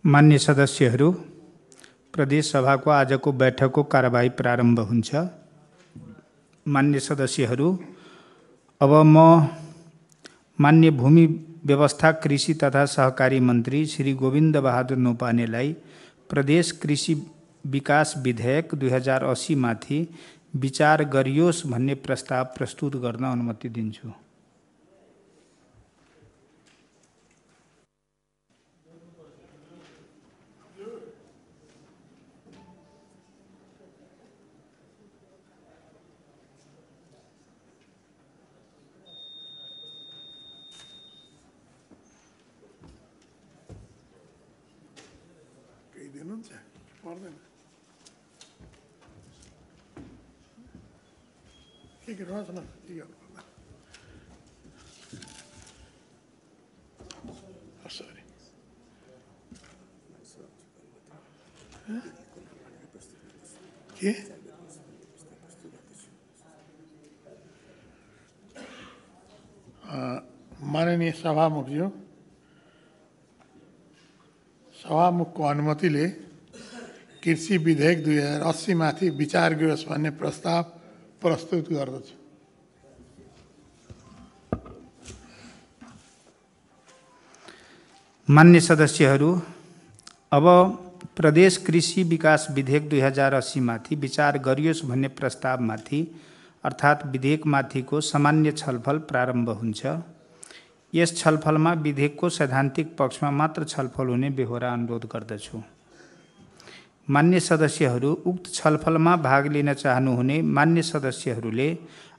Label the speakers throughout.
Speaker 1: मान्य सदस्यहरू, प्रदेश सभाको आजको बैठकको कारबाही प्रारम्भ हुन्छ। मान्य सदस्यहरू, अब म मान्य भूमि व्यवस्था, कृषि तथा सहकारी मन्त्री श्री गोविन्द बहादुर नौपानेलाई प्रदेश कृषि विकास विधेयक 2080 माथि विचार गरियोस् भन्ने प्रस्ताव प्रस्तुत गर्न अनुमति दिन्छु।
Speaker 2: माननीय सभामुखज्यू, सभामुखको अनुमतिले कृषि विधेयक 2080 माथि विचार गरियोस् भन्ने प्रस्ताव प्रस्तुत गर्दछु।
Speaker 1: मान्य सदस्यहरू, अब प्रदेश कृषि विकास विधेयक 2080 माथि विचार गरियोस् भन्ने प्रस्तावमाथि अर्थात् विधेयकमाथिको सामान्य छलफल प्रारम्भ हुन्छ। यस छलफलमा विधेयकको सैद्धान्तिक पक्षमा मात्र छलफल हुने बेहोरा अनुरोध गर्दछु। मान्य सदस्यहरू, उक्त छलफलमा भाग लिन चाहनुहुने मान्य सदस्यहरूले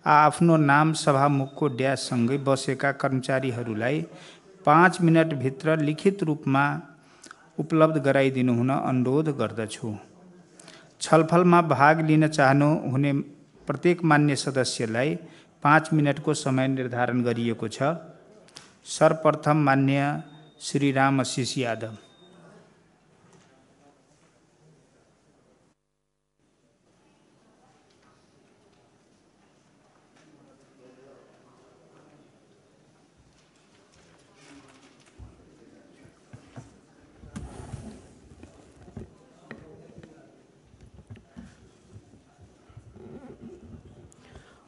Speaker 1: आफ्नो नाम सभामुखको ड्याससँगै बसेका कर्मचारीहरूलाई 5 मिनटभित्र लिखित रूपमा उपलब्ध गराइदिनु हुन अनुरोध गर्दछु। छलफलमा भाग लिन चाहनुहुने प्रत्येक मान्य सदस्यलाई 5 मिनटको समय निर्धारण गरिएको छ। सर्वप्रथम मान्य श्री राम आशीष यादव।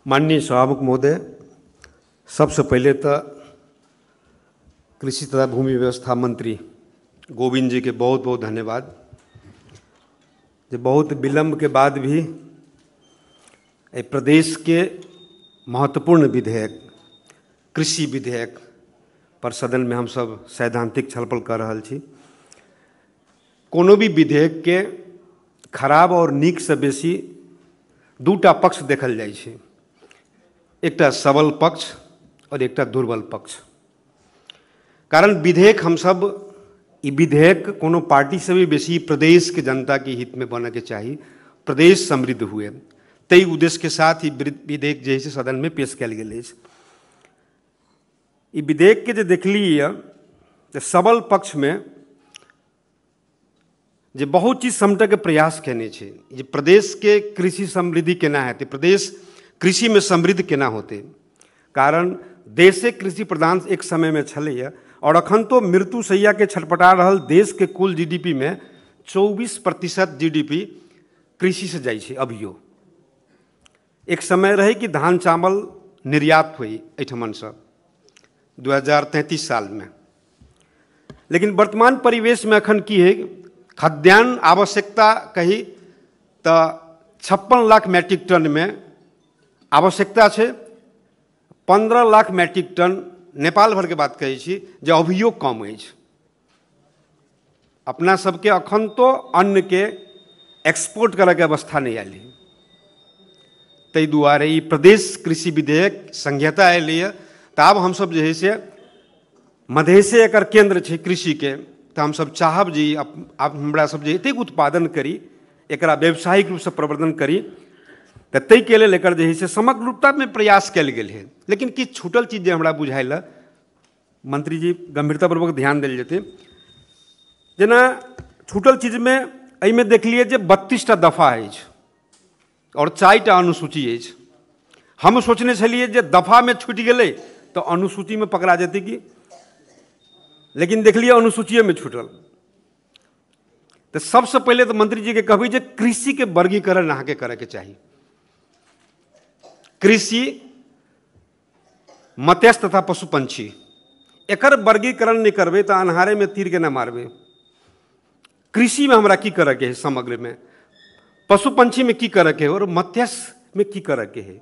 Speaker 3: माननीय सभामुख महोदय, सबसे पहले तो कृषि तथा भूमि व्यवस्था मंत्री गोविंद जी के बहुत बहुत धन्यवाद। जो बहुत विलंब के बाद भी प्रदेश के महत्वपूर्ण विधेयक कृषि विधेयक पर सदन में हम सब सैद्धांतिक छलफल कर रहल छी। कोनो भी विधेयक के खराब और नीक से बेसी दूटा पक्ष देखल जाइ छै, एकटा सबल पक्ष और एकटा दुर्बल पक्ष। कारण विधेयक हम सब ई विधेयक कोनो पार्टी से भी बेसी प्रदेश के जनता के हित में बने के चाहिए, प्रदेश समृद्ध हुए, तई उद्देश्य के साथ ही विधेयक जे सदन में पेश कल गए। ई विधेयक के जो देखली सबल पक्ष में जे बहुत चीज समटे के प्रयास केने छे। जे प्रदेश के कृषि समृद्धि केना हेतै, प्रदेश कृषि में समृद्ध केना होते। कारण देशे कृषि प्रधान एक समय में छलैया और अखन तो मृत्युशैया के छटपटा रहल देश के कुल जीडीपी में 24% जीडीपी कृषि से जाइ छै। अभियो एक समय रहे कि धान चावल निर्यात हुई एठमन से 2033 साल में, लेकिन वर्तमान परिवेश में अखन की है, खाद्यान्न आवश्यकता कही तो 56 लाख मैट्रिक टन में आवश्यकता है। 15 लाख मैट्रिक टन नेपाल भर के बात कही छी जो अभियो कम है। अपना सबके अखन तो अन्न के एक्सपोर्ट करे के अवस्था नहीं आयल है। तै दुआरे ई प्रदेश कृषि विधेयक संहिता अल तो अब हम सब जो है से मधेसे एकर केंद्र है कृषि के, तो हम सब चाहब जी अब हमरा सब जे एतेक उत्पादन करी, एकरा व्यावसायिक रूप से प्रवर्धन करी, तो तई के लेल एकर जे है से समग्र रूपता में प्रयास कल गेल है। लेकिन किछु छूटल चीज जे हमरा बुझाइल मंत्री जी गंभीरतापूर्वक ध्यान देल जेतै। जेना छूटल चीज में एहिमे देखलिए जे 32टा दफा अछि और 4टा अनुसूची अछि। हम सोचने छलिए जे दफा में छूटि गेलै तो अनुसूची में पकड़ा जेतै कि, लेकिन देखलिए अनुसूची में छूटल। तो सबसे पहले तो मंत्री जी के कहबी जे कृषि के वर्गीकरण अहाँ के करे के चाहिए। कृषि, मत्स्य तथा पशु पंछी, एकर वर्गीकरण नहीं करबे तो अन्हारे में तीर के न मारबे। कृषि में हमरा की करे के है समग्र में, पशु पंछी में की करे के है और मत्स्य में की करे के है।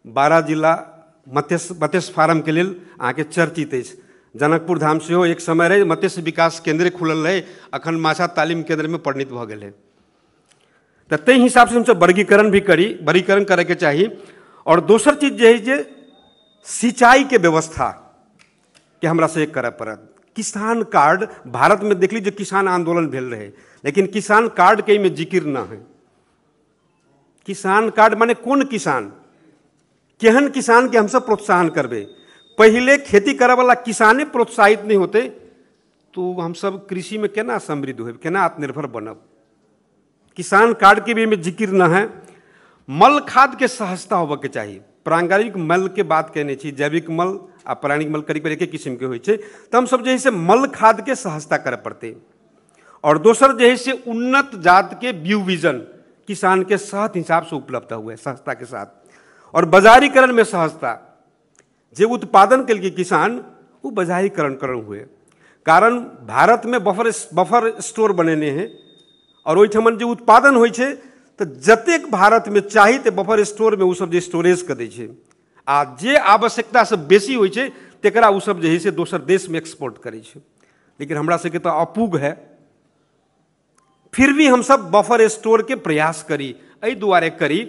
Speaker 3: 12 जिला मत्स्य फार्म के लिए अहाँ के चर्चित है। जनकपुर धाम से हो एक समय रहे मत्स्य विकास केंद्र खुलल रहे, अखन माछा तालीम केंद्र में परिणित भ गए है। तो ते हिसाब से हमसे वर्गीकरण भी करी, वर्गीकरण करे के चाहिए। और दोसर चीज जे है जे सिंचाई के व्यवस्था के हमरा से एक करे पड़त। किसान कार्ड भारत में देख लीजिए, किसान आंदोलन भेल रहे, लेकिन किसान कार्ड के में जिक्र ना है। किसान कार्ड माने कौन किसान, केहन किसान के हम सब प्रोत्साहन करबे। पहले खेती करे वाला किसाने प्रोत्साहित नहीं होते तो हम सब कृषि में केना समृद्ध होब, केना आत्मनिर्भर बनब। किसान कार्ड के भी में जिक्र न है। मल खाद के सहजता होबे के चाहिए। प्रांगारिक मल के बात कहने छी, जैविक मल आ प्राणिक मल करीब एक किस्म के होय छै, तो हम सब जे है से मल खाद के सहजता करे पड़ते। और दोसर जे है से उन्नत जात के बीज बीजन किसान के सहज हिसाब से उपलब्ध हुए सहजता के साथ। और बाजारीकरण में सहजता, जे उत्पादन के लिए किसान वो बाजारीकरण करण हुए। कारण भारत में बफर स्टोर बनेने हैं और ओहिठमन जे उत्पादन होइ छै तो जतेक भारत में चाही ते बफर स्टोर में वो सब जे स्टोरेज कर दै छै, आ जे आवश्यकता से बेसी होइ छै तेकरा वो सब जे है से दोसर देश में एक्सपोर्ट करै छै। लेकिन हमरा सबके तो अपूग है, फिर भी हम सब बफर स्टोर के प्रयास करी। एहि दुआरे करी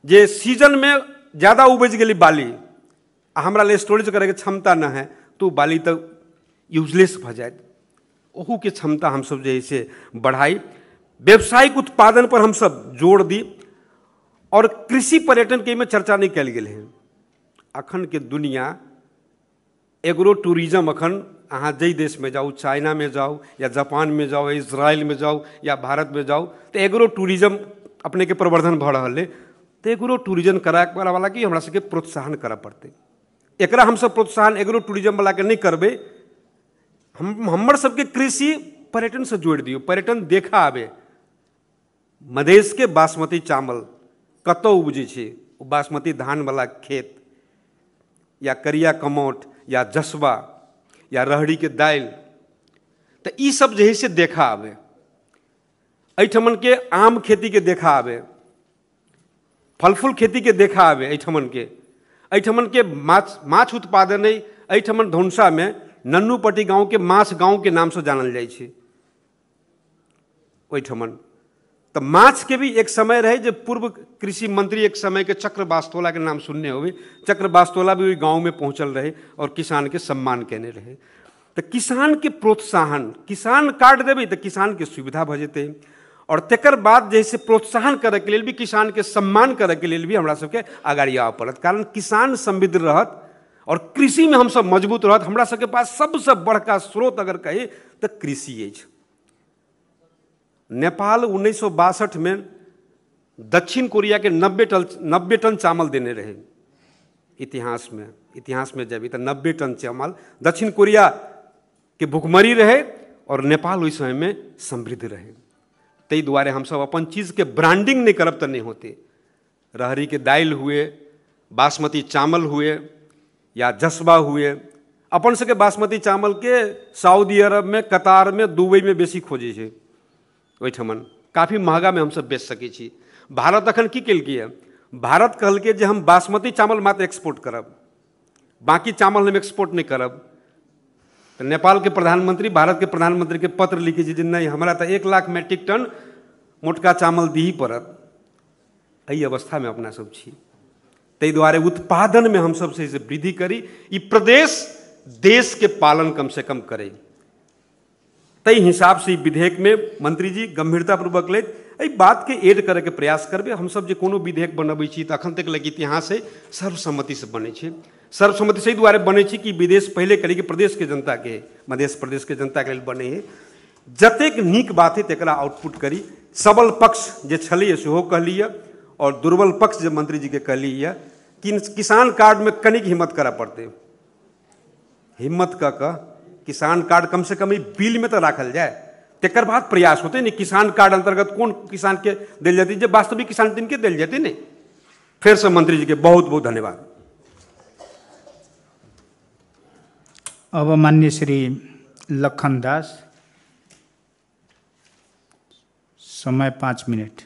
Speaker 3: जे सीजन में ज्यादा उपज गेली बाली आ हमरा ले स्टोरेज करे के क्षमता न है तो बाली तो यूजलेस भ जाए। ओहू के क्षमता हम सब जे है से बढ़ाई। व्यावसायिक उत्पादन पर हम सब जोर दी। और कृषि पर्यटन के में चर्चा नहीं कल गेल है। अखन के दुनिया एग्रो टूरिज्म, अखन अहाँ जई देश में जाओ, चाइना में जाओ या जापान में जाओ, इजराइल में जाओ या भारत में जाओ, तो एग्रो टूरिज्म अपने के प्रवर्धन भ रहा है। तो एग्रो टूरिज्म कराए वाला की हमरा सबके प्रोत्साहन करे पड़ते। एकरा हम सब प्रोत्साहन एग्रो टूरिज्म वाला के नहीं करबे, हमर सबके कृषि पर्यटन से जोड़ दियो। पर्यटन देखा आबे मधेश के बासमती चावल कतौ उपजे छै, बासमती धान वाला खेत या करिया कमौट या जसवा या रहड़ी के दाल, तो ई सब जे है से देखा आबे। एहिठमन के आम खेती के देखा आबे, फल फूल खेती के देखा आबे। एहिठमन के माछ उत्पादन है। एहिठमन धौनसा में नन्नूपट्टी गांव के माछ गांव के नाम से जानल जाइ छै। ओहिठमन तो माछ के भी एक समय रहे जब पूर्व कृषि मंत्री एक समय के चक्र बास्तोला के नाम सुनने होवे। चक्र बास्तोला भी गांव में पहुंचल रहे और किसान के सम्मान केने रहे। तो किसान के प्रोत्साहन, किसान कार्ड देवे तो किसान के सुविधा भ जेते। और तेकर बाद जैसे प्रोत्साहन करे के लिए भी, किसान के सम्मान करे के लिए भी हमरा सबके आगाड़ी आवे पड़त। कारण किसान समृद्ध रहत और कृषि में हम सब मजबूत रहत। हमरा सबके पास सबसे बड़का स्रोत अगर कहे तो कृषि अछि। नेपाल 1962 में दक्षिण कोरिया के 90 टन चावल देने रहे। इतिहास में जब तो 90 टन चावल दक्षिण कोरिया के भुखमरी रहे और नेपाल उस समय में समृद्ध रहे। तई दुआरे हम सब अपन चीज के ब्रांडिंग नहीं करब तो नहीं होते। रहरी के दाल हुए, बासमती चावल हुए या जसवा हुए, अपन सबके बासमती चावल के सऊदी अरब में, कतार में, दुबई में बेसी खोजे छै। ओहिठमन काफ़ी महंगा में हम सब बेच सकै छी। भारत अखन की केलकै? भारत कहलकै जे हम बासमती चावल मात्र एक्सपोर्ट करब, बाकी चावल हम एक्सपोर्ट नहीं करब। तो नेपाल के प्रधानमंत्री भारत के प्रधानमंत्री के पत्र लिखे जे नहीं, हमरा तो 1 लाख मेट्रिक टन मोटका चावल दी पड़त। एहि अवस्था में अपना सब छी। तै दुआरे उत्पादन में हम सब से वृद्धि करी। ई प्रदेश देश के पालन कम से कम करे। तई हिसाब से विधेयक में मंत्री जी गंभीरतापूर्वक ले एहि बात के ऐड करे के प्रयास करबे। हम सब जे कोनो विधेयक बनबै छी तो अखन तक लगी इतिहास से सर्वसम्मति से बने छै। सर्वसम्मति से द्वारे बने छै कि विदेश पहले करी के प्रदेश के जनता के, मध्य प्रदेश के जनता के लिए बने है। जतेक नीक बात है तेकरा आउटपुट करी। सबल पक्ष जे छलै सेहो कहलिए और दुर्बल पक्ष जे मंत्री जी के कहलिए कि किसान कार्ड में कनिक हिम्मत करा पड़ते। हिम्मत क किसान कार्ड कम से कम बिल में तो राखल जाए। तेकर बाद प्रयास होते नहीं। किसान कार्ड अंतर्गत कौन किसान के दिल जाती, जब वास्तविक किसान तिनके दिल जाती नहीं। फिर से मंत्री जी के बहुत बहुत धन्यवाद।
Speaker 1: अब माननीय श्री लखन दास, समय 5 मिनट।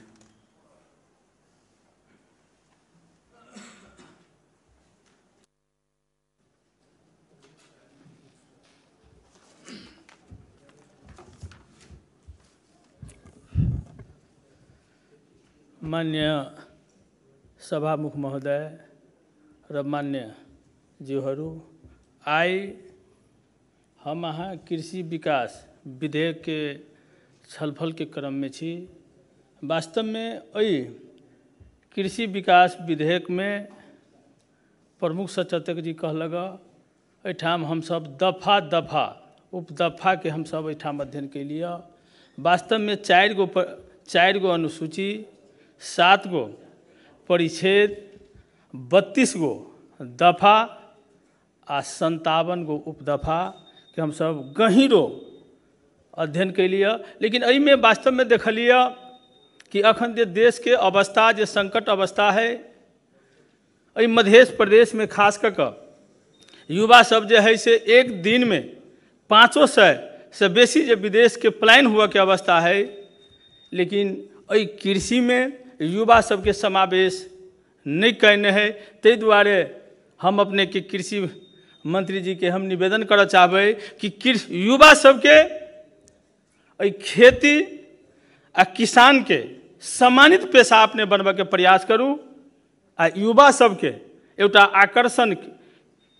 Speaker 4: मान्य सभामुख महोदय र मान्य ज्यूहरू, आई हम अहाँ कृषि विकास विधेयक के छलफल के क्रम में छी। वास्तव में एहि कृषि विकास विधेयक में प्रमुख सचेतक जी कहलक एठाम हम सब दफा दफा उपदफा के हम सब एठाम अध्ययन के लिए। वास्तव में 4 गो अनुसूची, 7 गो परिच्छेद, 32 गो दफा आ 57 गो उपदफा के हम सब गहींरो अध्ययन के लिए। लेकिन एहि में वास्तव में देखलिए कि अखन जे देश के अवस्था, जे संकट अवस्था है, एहि मध्य प्रदेश में खास कर युवा सब जे है से एक दिन में 500 से बेसी जे विदेश के प्लान हुआ के अवस्था है। लेकिन एहि कृषि में युवा सबके समावेश नहीं करने है। ताहि दुआरे हम अपने के कृषि मंत्री जी के हम निवेदन करना चाहबै कि युवा सबके खेती आ किसान के सम्मानित पेशा अपने बनबे के प्रयास करू आ युवा सबके एटा आकर्षण,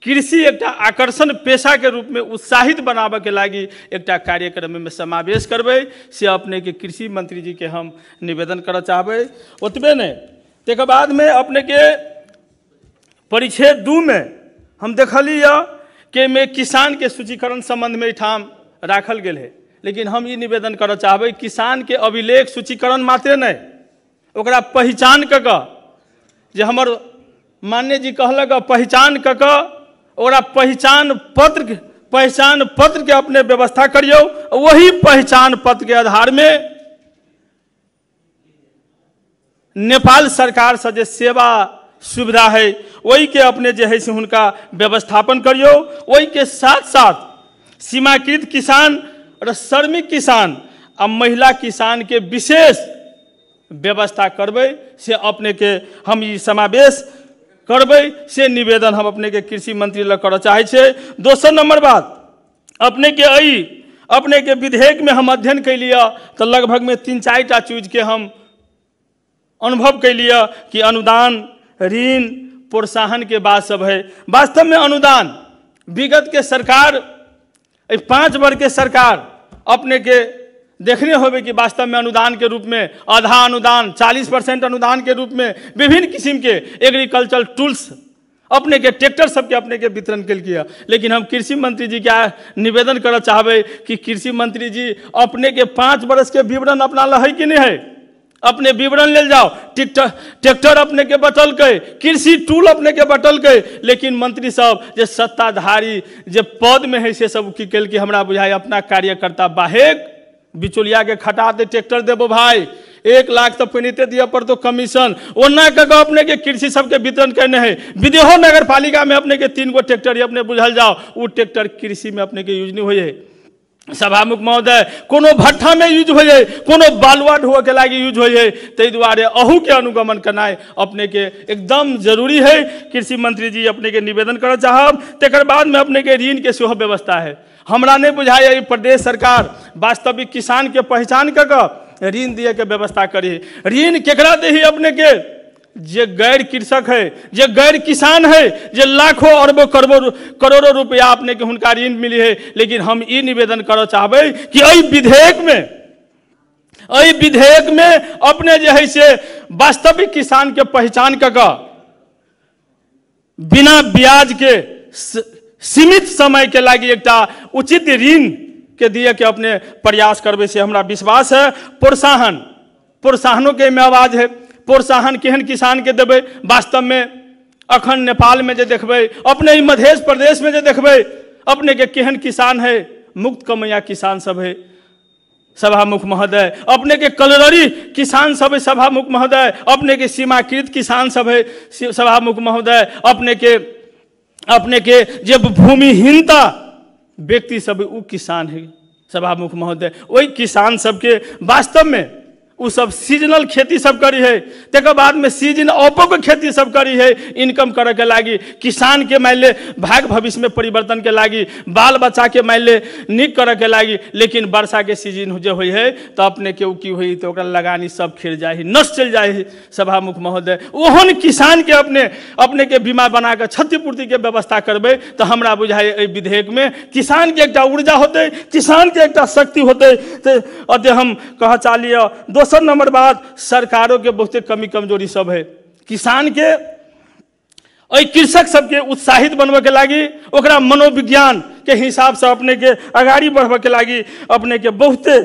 Speaker 4: कृषि एकटा आकर्षण पेशा के रूप में उत्साहित बनाबे के लागी एकटा कार्यक्रम में समावेश करबै। से अपने के कृषि मंत्री जी के हम निवेदन करना चाहबै। ओतबे नहीं, तेकर बाद में अपने के परिच्छेद 2 में हम देखलिए कि में किसान के सूचीकरण संबंध में ठाम राखल गेल है। लेकिन हम ये निवेदन करना चाहबै किसान के अभिलेख सूचीकरण मात्र नहीं, ओकरा पहचान क जे हमर मान्य जी कहलक पहचान क ओकरा पहचान पत्र के अपने व्यवस्था करियो। वही पहचान पत्र के आधार में नेपाल सरकार से जे सेवा सुविधा है वही के अपने जे है से उनका व्यवस्थापन करियो। वही के साथ साथ सीमाकृत किसान और श्रमिक किसान और महिला किसान के विशेष व्यवस्था करबै। से अपने के हम ये समावेश करबै, से निवेदन हम अपने के कृषि मंत्री लग कर चाहे छे। दोसर नंबर बात, अपने के विधेयक में हम अध्ययन के लिए तो लगभग में 3-4 टा चीज के हम अनुभव के लिए कि अनुदान, ऋण, प्रोत्साहन के बात सब है। वास्तव में अनुदान विगत के सरकार 5 वर्ष के सरकार अपने के देखने होवे कि वास्तव में अनुदान के रूप में आधा अनुदान, 40% अनुदान के रूप में विभिन्न किस्म के एग्रीकल्चर टूल्स अपने के ट्रैक्टर सबके अपने के वितरण के किया। लेकिन हम कृषि मंत्री जी क्या निवेदन करना चाहबै कि कृषि मंत्री जी अपने के 5 वर्ष के विवरण अपना लहै कि नहीं है, अपने विवरण ले जाओ। ट्रैक्टर अपने के बटल के, कृषि टूल अपने के बटल के, लेकिन मंत्री साहब जे सत्ताधारी जे पद में है से सब की कल कि हमरा बुझाई अपना कार्यकर्ता बाहेक बिचौलिया के खटा दे ट्रैक्टर देबो भाई, 1 लाख तो पहिने दिया पर तो कमीशन ओना कह अपने के कृषि सबके वितरण करने है। विदेहो नगर पालिका में अपने के 3 गो ट्रैक्टर अपने बुझल जाओ, वो ट्रैक्टर कृषि में अपने के यूज नहीं हो। सभामुख महोदय, कोनो भट्ठा में यूज हो जाए, कोनो बालुआ ढोए के लागी यूज हो जाए, ताहि दुआरे अहू के अनुगमन करना अपने के एकदम जरूरी है। कृषि मंत्री जी अपने के निवेदन करना चाहब। तेकर बाद में अपने के ऋण के सेहो व्यवस्था है। हमरा नहीं बुझाई प्रदेश सरकार वास्तविक किसान के पहचान कर ऋण दिए के व्यवस्था करी। ऋण केकरा दे ही अपने के जे गैर कृषक है, जे गैर किसान है, जे लाखों अरबों करोड़ों रुपया अपने के हुनका ऋण मिली है। लेकिन हम ये निवेदन करना चाहबै कि एहि विधेयक में अपने जे है से वास्तविक किसान के पहचान कर बिना ब्याज के सीमित समय के लागी एकटा उचित ऋण के दिए के अपने प्रयास करबे, से हमरा विश्वास है। प्रोत्साहनों के में आवाज है। प्रोत्साहन केहन किसान के देबै, वास्तव में अखन नेपाल में जे देखबै, अपने मध्य प्रदेश में जे देखबै, अपने के केहन किसान है, मुक्त कमैया किसान सब है। सभामुख महोदय, अपने के कलररी किसान सब है सभामुख महोदय, अपने के सीमाकृत किसान सब है सभामुख महोदय, अपने के जब भूमिहीनता व्यक्ति सब वो किसान है सभामुख महोदय। वही किसान सबके वास्तव में वो सब सीजनल खेती सब करी है, तेकर बाद में सीजन ऑपो के खेती सब करी है इनकम करे के लागी, किसान के मान ले भाग भविष्य में परिवर्तन के लागी, बाल बच्चा के मान ले निक करे के लागी। लेकिन वर्षा के सीजन जो हुई है तो अपने के की हुई तो लगानी सब खिर जाए, नष्ट चल जाए सभामुख महोदय। ओहन किसान के अपने के बीमा बना के क्षतिपूर्ति के व्यवस्था करबे तो हमरा बुझाए विधेयक में किसान के एक ऊर्जा होते, किसान के एक शक्ति होते। तो हम कह चालिए दोसर नंबर बात, सरकारों के बहुत कमी कमजोरी सब है। किसान के कृषक सबके उत्साहित बनबे के लागी, ओकरा मनोविज्ञान के हिसाब से अपने के आगाड़ी बढ़बे के लागी अपने के बहुते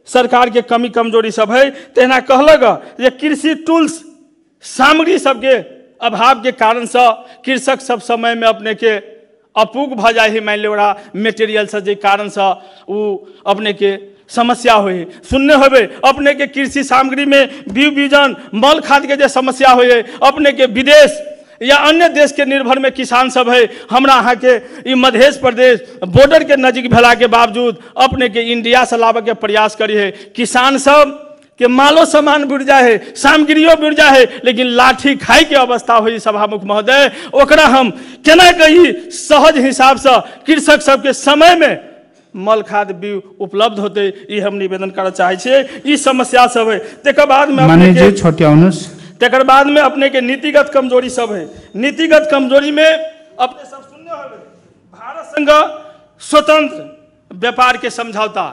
Speaker 4: सरकार के कमी कमजोरी सब है। तेना कहलक जे कृषि टूल्स सामग्री सबके अभाव के कारण से कृषक सब समय में अपने के अपूग भ जाए, मान लो मेटेरियल से जे कारण से वो अपने के समस्या हुई। सुनने होबे अपने के कृषि सामग्री में बीजन मल खाद के जो समस्या हुई, अपने के विदेश या अन्य देश के निर्भर में किसान सब है। हमरा यहाँ के मध्य प्रदेश बॉर्डर के नजीक भेला के बावजूद अपने के इंडिया से लावे के प्रयास करी है। किसान सब के मालो सामान बुड़ जाए, सामग्रियों बुड़ जाए, लेकिन लाठी खाई के अवस्था हुई सभामुख महोदय। ओकरा हम केना कही सहज हिसाब से कृषक सबके समय में मल खाद भी उपलब्ध होते, ये हम निवेदन कर चाहे छे। ये समस्या सब है। तेकर बाद में अपने के नीतिगत कमजोरी सब है। नीतिगत कमजोरी में अपने सब सुनने होंगे भारत संघ स्वतंत्र व्यापार के समझौता,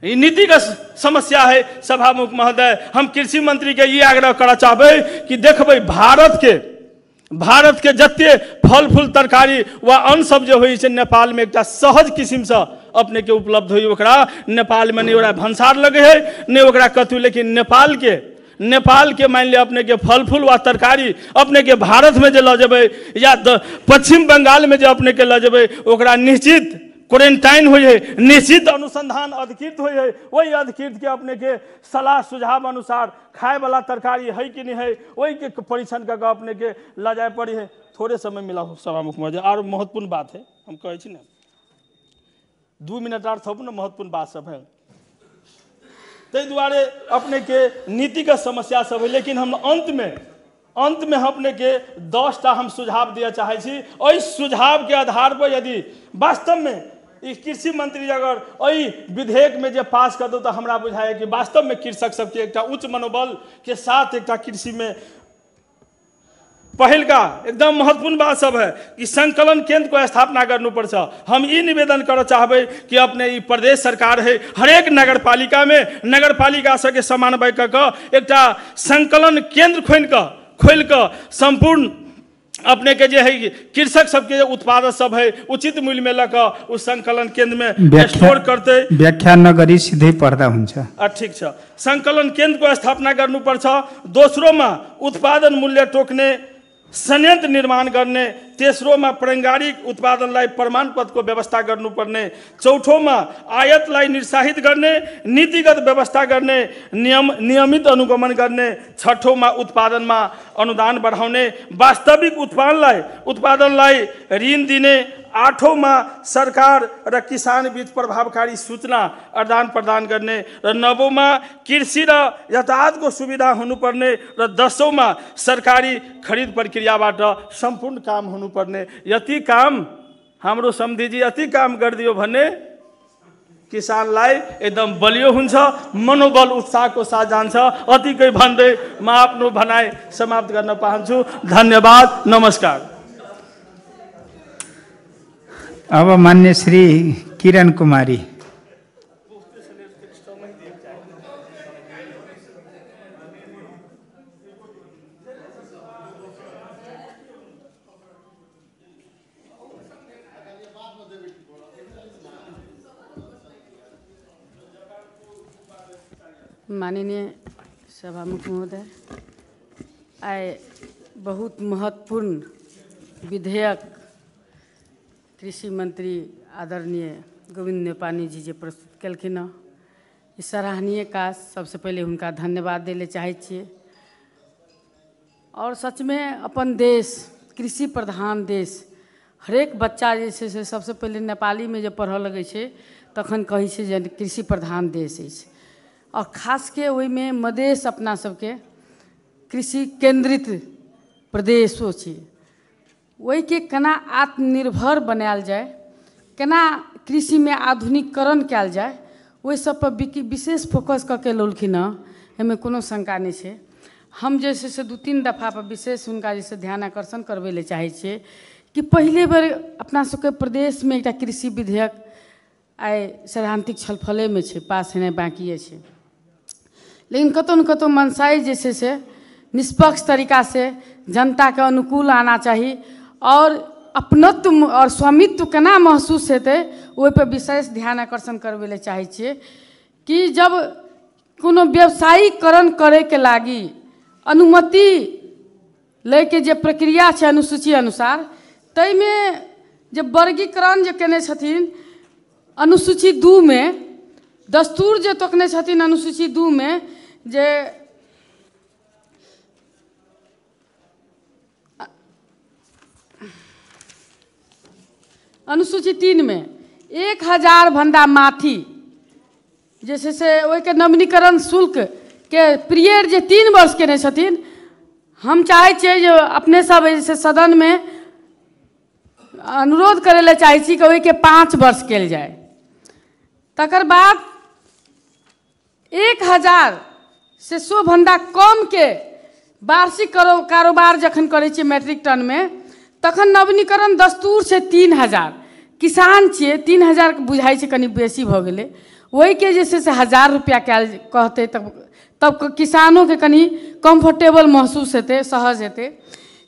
Speaker 4: ये नीतिगत समस्या है सभामुख महोदय। हम कृषि मंत्री के ये आग्रह करना चाहबे कि देखबे भारत के जत्ते फल फूल तरकारी व अन्न सब जो हुई से नेपाल में एक सहज किस्म से अपने के उपलब्ध हुई। ओकरा नेपाल में नहीं ओकरा भंसार लगे है नहीं ओकरा कतु, लेकिन नेपाल के मान लिया अपने के फल फूल व तरकारी अपने के भारत में जो ल जेबे या पश्चिम बंगाल में जो अपने के ल जेबे ओकरा निश्चित क्वारंटाइन हुई है, निश्चित अनुसंधान अधिकृत हुई है। वही अधिकृत के अपने के सलाह सुझाव अनुसार खाए वाला तरकारी है कि नहीं है वही के परीक्षण कर अपने के ला जाए पड़ी है। थोड़े समय मिला सभामुख महोदय और महत्वपूर्ण बात है, हम कहे छी ना 2 मिनट और थोप ना महत्वपूर्ण बात सब है। ते दुआरे अपने के नीतिगत समस्या सब है, लेकिन हम अंत में अपने के 10टा हम सुझाव दिया चाहे छी। ओई सुझाव के आधार पर यदि वास्तव में कृषि मंत्री अगर ओई विधेयक में जो पास कर दो तो हमरा बुझाए कि वास्तव में कृषक सबके एक उच्च मनोबल के साथ एक कृषि में पहल का एकदम महत्वपूर्ण बात सब है कि संकलन केंद्र को स्थापना करने पर हम ये निवेदन कर चाहबे कि अपने ये प्रदेश सरकार है हर एक नगर पालिका सबके समन्वय कर एक संकलन केंद्र खोल कर संपूर्ण अपने के जो है कृषक सबके उत्पादक सब है उचित मूल्य में लकर उस संकलन केंद्र में स्टोर करते
Speaker 1: व्याख्या नगरी सीधे पर्दा हुन्छ।
Speaker 4: ठीक है, संकलन केंद्र को स्थापना गर्नु पर्छ। दोस्रो में उत्पादन मूल्य टोक्ने संयंत्र निर्माण करने, तेस्रो में पारंपरिक उत्पादनलाई प्रमाण पत्र को व्यवस्था गर्नुपर्ने, चौथो में आयातलाई निरुत्साहित करने, नीतिगत व्यवस्था करने, नियमित अनुगमन करने, छठो में उत्पादन में अनुदान बढ़ाउने, वास्तविक उत्पादनलाई ऋण दिने, आठों में सरकार र किसान बीच प्रभावकारी सूचना आदान प्रदान गर्ने र नवौं में कृषि र यातायात को सुविधा हुनुपर्ने र 10औं में सरकारी खरीद प्रक्रियाबाट संपूर्ण काम हुनुपर्ने। यति काम हाम्रो समधिजी यति काम गरिदियो भने किसानलाई एकदम बलियो हुन्छ, मनोबल उत्साहको साथ जान्छ। अतिकै भन्दै म आफ्नो भनाइ समाप्त गर्न चाहन्छु। धन्यवाद, नमस्कार।
Speaker 1: अब मान्य श्री किरण कुमारी।
Speaker 5: माननीय सभामुख महोदय, आय बहुत महत्वपूर्ण विधेयक कृषि मंत्री आदरणीय गोविंद नेपानी जी जे प्रस्तुत कलखिन। ई सराहनीय काज। सबसे पहले हुनका धन्यवाद देले चाहै छियै। और सच में अपन देश कृषि प्रधान देश, हरेक बच्चा जे छै से सबसे पहले नेपाली में जे पढ़ऽ लगै छै तखन कहै छै जे कृषि प्रधान देश अछि। और खास के ओहि में मधेश अपना सबके कृषि केंद्रित प्रदेशो छै। ओहि के केना आत्मनिर्भर बनायल जाए, केना कृषि में आधुनिकीकरण कयल जाए, ओहि सब पर विशेष फोकस करके लेलखिन हँ। एहिमे कोनो शंका नहीं छै। हम जे छै से 2-3 दफा पर विशेष हुनका जे छै ध्यान आकर्षण करबै ले चाहै छियै कि पहले बेर अपना सबके प्रदेश में एकटा कृषि विधेयक आइ सैद्धांतिक छलफले में छै, पास होनाइ बाँकी छै। लेकिन कतौ न कतौ मनसाई जे छै से निष्पक्ष तरीका से जनता के अनुकूल आना चाहिए और अपनत्व और स्वामित्व केना महसूस हेतै ओहि पर विशेष ध्यान आकर्षण करबै ले चाहै छियै कि जब कोनो व्यवसायीकरण करे के लागी अनुमति ले के जे प्रक्रिया छै अनुसूची अनुसार, तै में जे वर्गीकरण जे केने छथिन अनुसूची 2 में, दस्तूर जे तोकने छथिन अनुसूची 2 में, जे अनुसूची 3 में 1000 भंडा माथी जे छै से ओहि के नवीनीकरण शुल्क के पीरियड जे 3 वर्ष केने छथिन, हम चाहै छियै जे अपने सब जे सदन में अनुरोध करे ले चाहै छी कि ओहि के 5 वर्ष कयल जाए। तकर बाद 1000 से 100 भंडा कम के वार्षिक कारोबार जखन करे छियै मैट्रिक टन में, तखन नवीनीकरण दस्तूर से 3000। किसान छियै 3000 बुझाइ छै कनि बेसी भऽ गेलै, ओहि के जे छै से 1000 रुपया कयल कहतै तब किसानों के कनि कंफर्टेबल महसूस हेतै, सहज हेतै।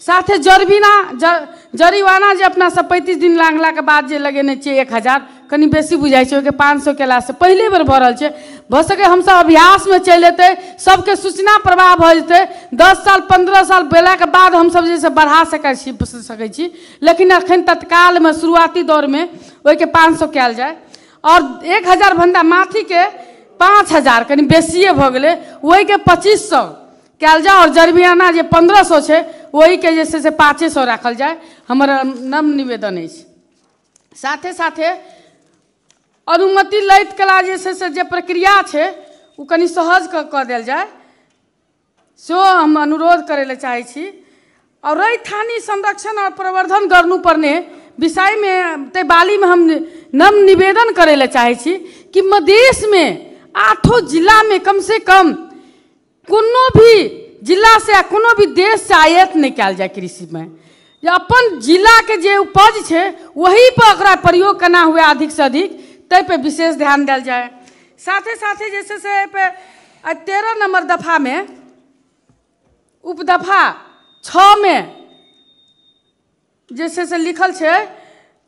Speaker 5: साथे जरिमाना जे अपना सब 35 दिन लांघला के बाद जे लगेने छियै 1000, कनि बेसी बुझाइ छै। ओहिके 500 केला से पहले बेर भऽ रहल छै। भऽ सके हम सब अभ्यास में चलि एतै, सबके सूचना प्रवाह भऽ जेतै। 10 साल 15 साल भेला के बाद हम सब जे बढ़ा सकै छी, लेकिन अखन तत्काल में शुरुआती दौर में ओहि के 500 कयल जाए। और 1000 भंडा माथी के 5000 कनि बेसिए भऽ गेलै, ओहि के 2500 कयल जाए। और जरिमाना जे 1500 छै वही के जे से 500 राखल जाए, हमर नम निवेदन अछि। साथे साथे अनुमति लैत कला जे से जे प्रक्रिया छै ओ कनि सहज कऽ देल जाए, सो हम अनुरोध करे ले चाहै छी। और रैथानी संरक्षण और प्रवर्धन गर्नुपर्ने विषय में ते बाली में हम नम निवेदन करे ले चाहै छी कि मधेश में 8 जिला में कम से कम कोनो भी जिला से या कोनो भी देश से आयात नहीं कयल जाए कृषि में। जे अपन जिला के जे उपज छै वही पर ओकरा प्रयोग करना हुए अधिक से अधिक, तै पे विशेष ध्यान दिया जाए। साथे साथे जैसे से पे 13 नंबर दफा में उपदफा 6 में जैसे से लिखल छे,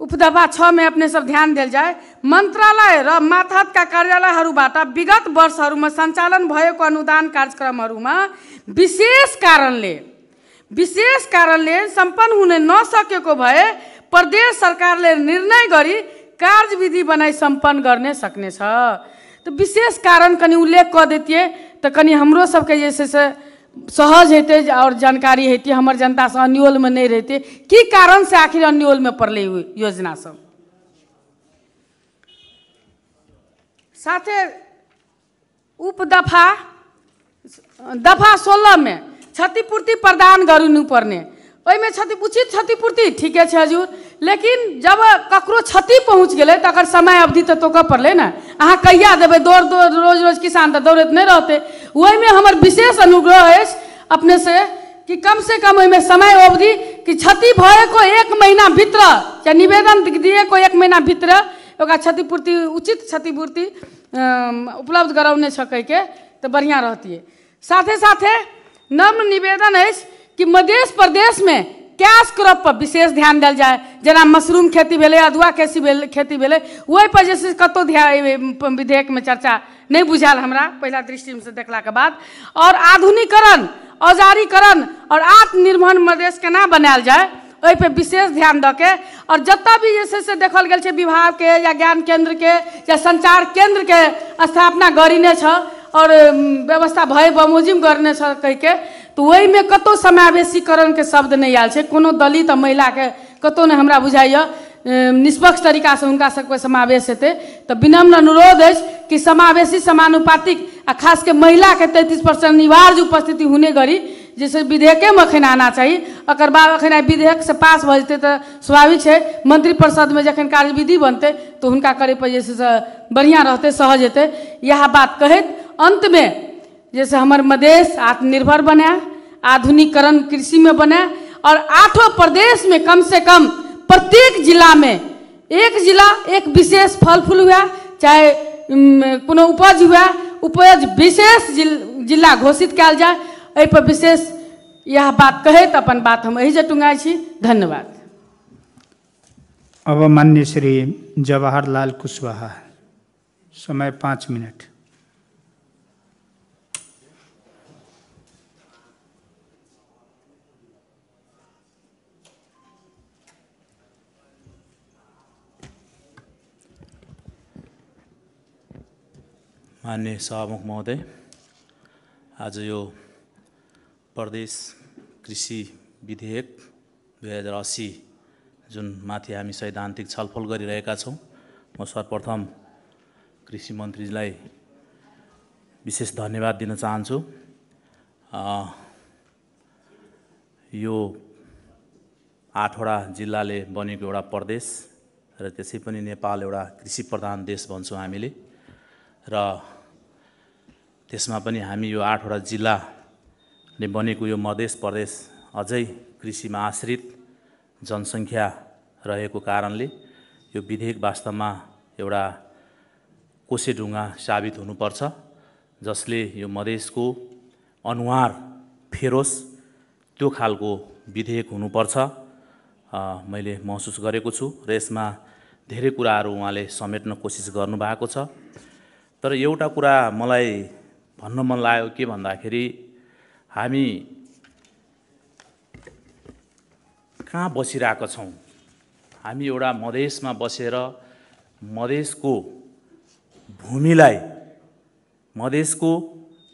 Speaker 5: उपदफा 6 में अपने सब ध्यान दिया जाए। मंत्रालय र मातहतका कार्यालयहरूबाट विगत वर्षहरूमा सञ्चालन भएको अनुदान कार्यक्रमहरूमा विशेष कारणले सम्पन्न हुन नसकेको भए प्रदेश सरकारले निर्णय गरी कार्यविधि बनाई सम्पन्न गर्ने सक्ने छ। तो विशेष कारण कनि उल्लेख कऽ देतिए तो कनि हमरो सबके जे से सहज हेतै और जानकारी हेतै, हमर जनता से अन्योल में नहीं रहते की कारण से आखिर अन्योल में पड़ले योजना सब। साथे उपदफा दफा 16 में क्षतिपूर्ति प्रदान गर्नु पर्ने, ओहिमे उचित क्षतिपूर्ति ठीके छै हजुर, लेकिन जब ककरो क्षति पहुँच गेलै तकर समय अवधि तो तोकऽ पड़लै ना। अहाँ कहिया देबै, रोज रोज किसान तो दौड़ैत नहीं रहते। ओहिमे हमर विशेष अनुग्रह अछि अपने से कि कम से कम ओहिमे समय अवधि कि क्षति भएको 1 महीना भीतर या निवेदन दिएको 1 महीना भीतर ओकरा क्षतिपूर्ति उचित क्षतिपूर्ति उपलब्ध कराउने सकै के तो बढ़िया रहतिए। साथे साथे नम्र निवेदन है कि मध्य प्रदेश में कैश क्रॉप पर विशेष ध्यान दिया जाए। जना मशरूम खेती भेले, अदुआ खेती भेले, वही पर जैसे कतो विधेयक में चर्चा नहीं बुझाल हमरा पहला दृष्टि में से देखला के बाद। और आधुनिकीकरण, औजारीकरण और आत्मनिर्भर मधेश केना बनायल जाए ओहि पे विशेष ध्यान दऽ के और जतऽ भी जे छै से देखल गेल छै विभाग के या ज्ञान केंद्र के या संचार केंद्र के स्थापना गरिने छ और व्यवस्था भए बमोजिम गर्ने छ कहि के तो ओहि में कतौ समावेशीकरण के शब्द नहीं आयल छै। कोनो दलित महिला के कतौ नहीं हमरा बुझाइए निष्पक्ष तरीका से हुनका सबके समावेश हेतै। तो विनम्र अनुरोध है कि समावेशी समानुपातिक आ खास के महिला के 33% अनिवार्य उपस्थिति होने गरी जैसे विधेयक में अखन आना चाहिए। अकर बाद अखन विधेयक से पास भ जेतै तो स्वाभाविक है मंत्रिपरिषद में जखन कार्यविधि बनते तो हुनका करे पर जैसे बढ़िया रहते सहज हेतै। यह बात कहत अंत में जैसे हमार मधेश आत्मनिर्भर बने, आधुनिकीकरण कृषि में बने और 8 प्रदेश में कम से कम प्रत्येक जिला में एक जिला एक विशेष फल फूल हुआ चाहे कोनो उपज हुआ उपज विशेष जिला घोषित कल जाए। एहि पर विशेष यह बात कहत अपन बात हम यही टुंगाई छी। धन्यवाद।
Speaker 1: अब माननीय श्री जवाहरलाल कुशवाहा, समय 5 मिनट।
Speaker 6: माननीय सभामुख महोदय, आज यो प्रदेश कृषि विधेयक 2080 जुन माथि हामी सैद्धान्तिक छलफल गरिरहेका छौँ, म सर्वप्रथम कृषि मन्त्रीजीलाई विशेष धन्यवाद दिन चाहन्छु। यो 8वटा जिल्लाले बनेको एउटा प्रदेश र त्यसै पनि नेपाल एउटा कृषि प्रधान देश भन्छौँ हामीले र त्यसमा पनि हामी यो 8वटा जिल्लाले बनेको यो मधेस प्रदेश अझै कृषिमा आश्रित जनसङ्ख्या रहेको कारणले यो विधेयक वास्तवमा एउटा कोसेढुङ्गा साबित हुनुपर्छ जसले यो मधेसको अनुहार फेरोस् त्यो खालको विधेयक हुनुपर्छ मैले महसुस गरेको छु र यसमा धेरै कुराहरू उहाँले समेट्न कोसिस गर्नुभएको छ। तर एउटा कुरा मलाई भन्न मन लाग्यो के भन्दाखेरि हामी कहाँ बसिरहेका छौँ। हामी एउटा मधेसमा बसेर मधेसको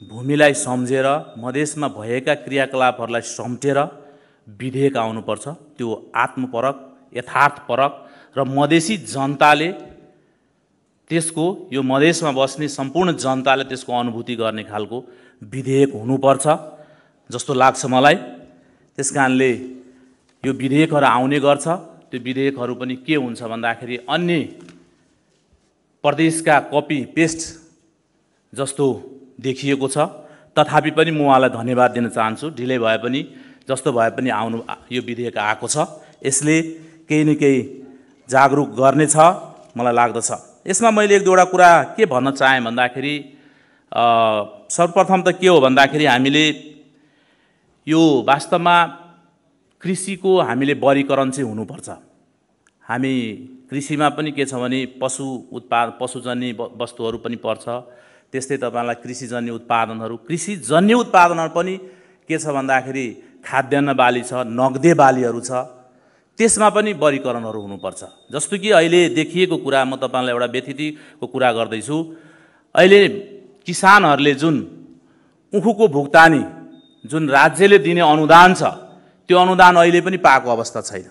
Speaker 6: भूमिलाई सम्झेर मधेसमा भएका क्रियाकलापहरूलाई समेटेर विधेयक आउनुपर्छ। त्यो आत्मपरक यथार्थपरक र मधेसी जनताले त्यसको यो मधेसमा बस्ने सम्पूर्ण जनताले त्यसको अनुभूति गर्ने खालको विधेयक हुनुपर्छ जस्तो लाग्छ मलाई। त्यसकारणले यो विधेयकहरू आउने गर्छ। त्यो विधेयकहरू पनि के हुन्छ भन्दाखेरि अन्य प्रदेशका कपी पेस्ट जस्तो देखिएको छ। तथापि पनि म उहाँलाई धन्यवाद दिन चाहन्छु। ढिलै भए पनि जस्तो भए पनि यो विधेयक आएको छ। यसले केही न केही जागरुक गर्नेछ मलाई लाग्दछ। यसमा मैले एक दुईवटा कुरा के भन्न चाहेँ भन्दाखेरि सर्वप्रथम त के हो भन्दाखेरि हामीले यो वास्तवमा कृषिको हामीले वर्गीकरण चाहिँ हुनुपर्छ। हामी कृषिमा पनि के छ भने पशुजन्य वस्तुहरू पनि पर्छ। त्यस्तै तपाईलाई कृषिजन्य उत्पादनहरू पनि के छ भन्दाखेरि खाद्यान्न बाली छ, नगदे बालीहरू छ, त्यसमा पनि वर्गीकरणहरू हुनुपर्छ। जस्तो कि अहिले देखिएको कुरा म तपाईलाई एउटा व्यतिथिको कुरा गर्दैछु। अहिले किसानहरूले जुन उखुको भुक्तानी जुन राज्यले दिने अनुदान छ त्यो अनुदान अहिले पनि पाएको अवस्था छैन।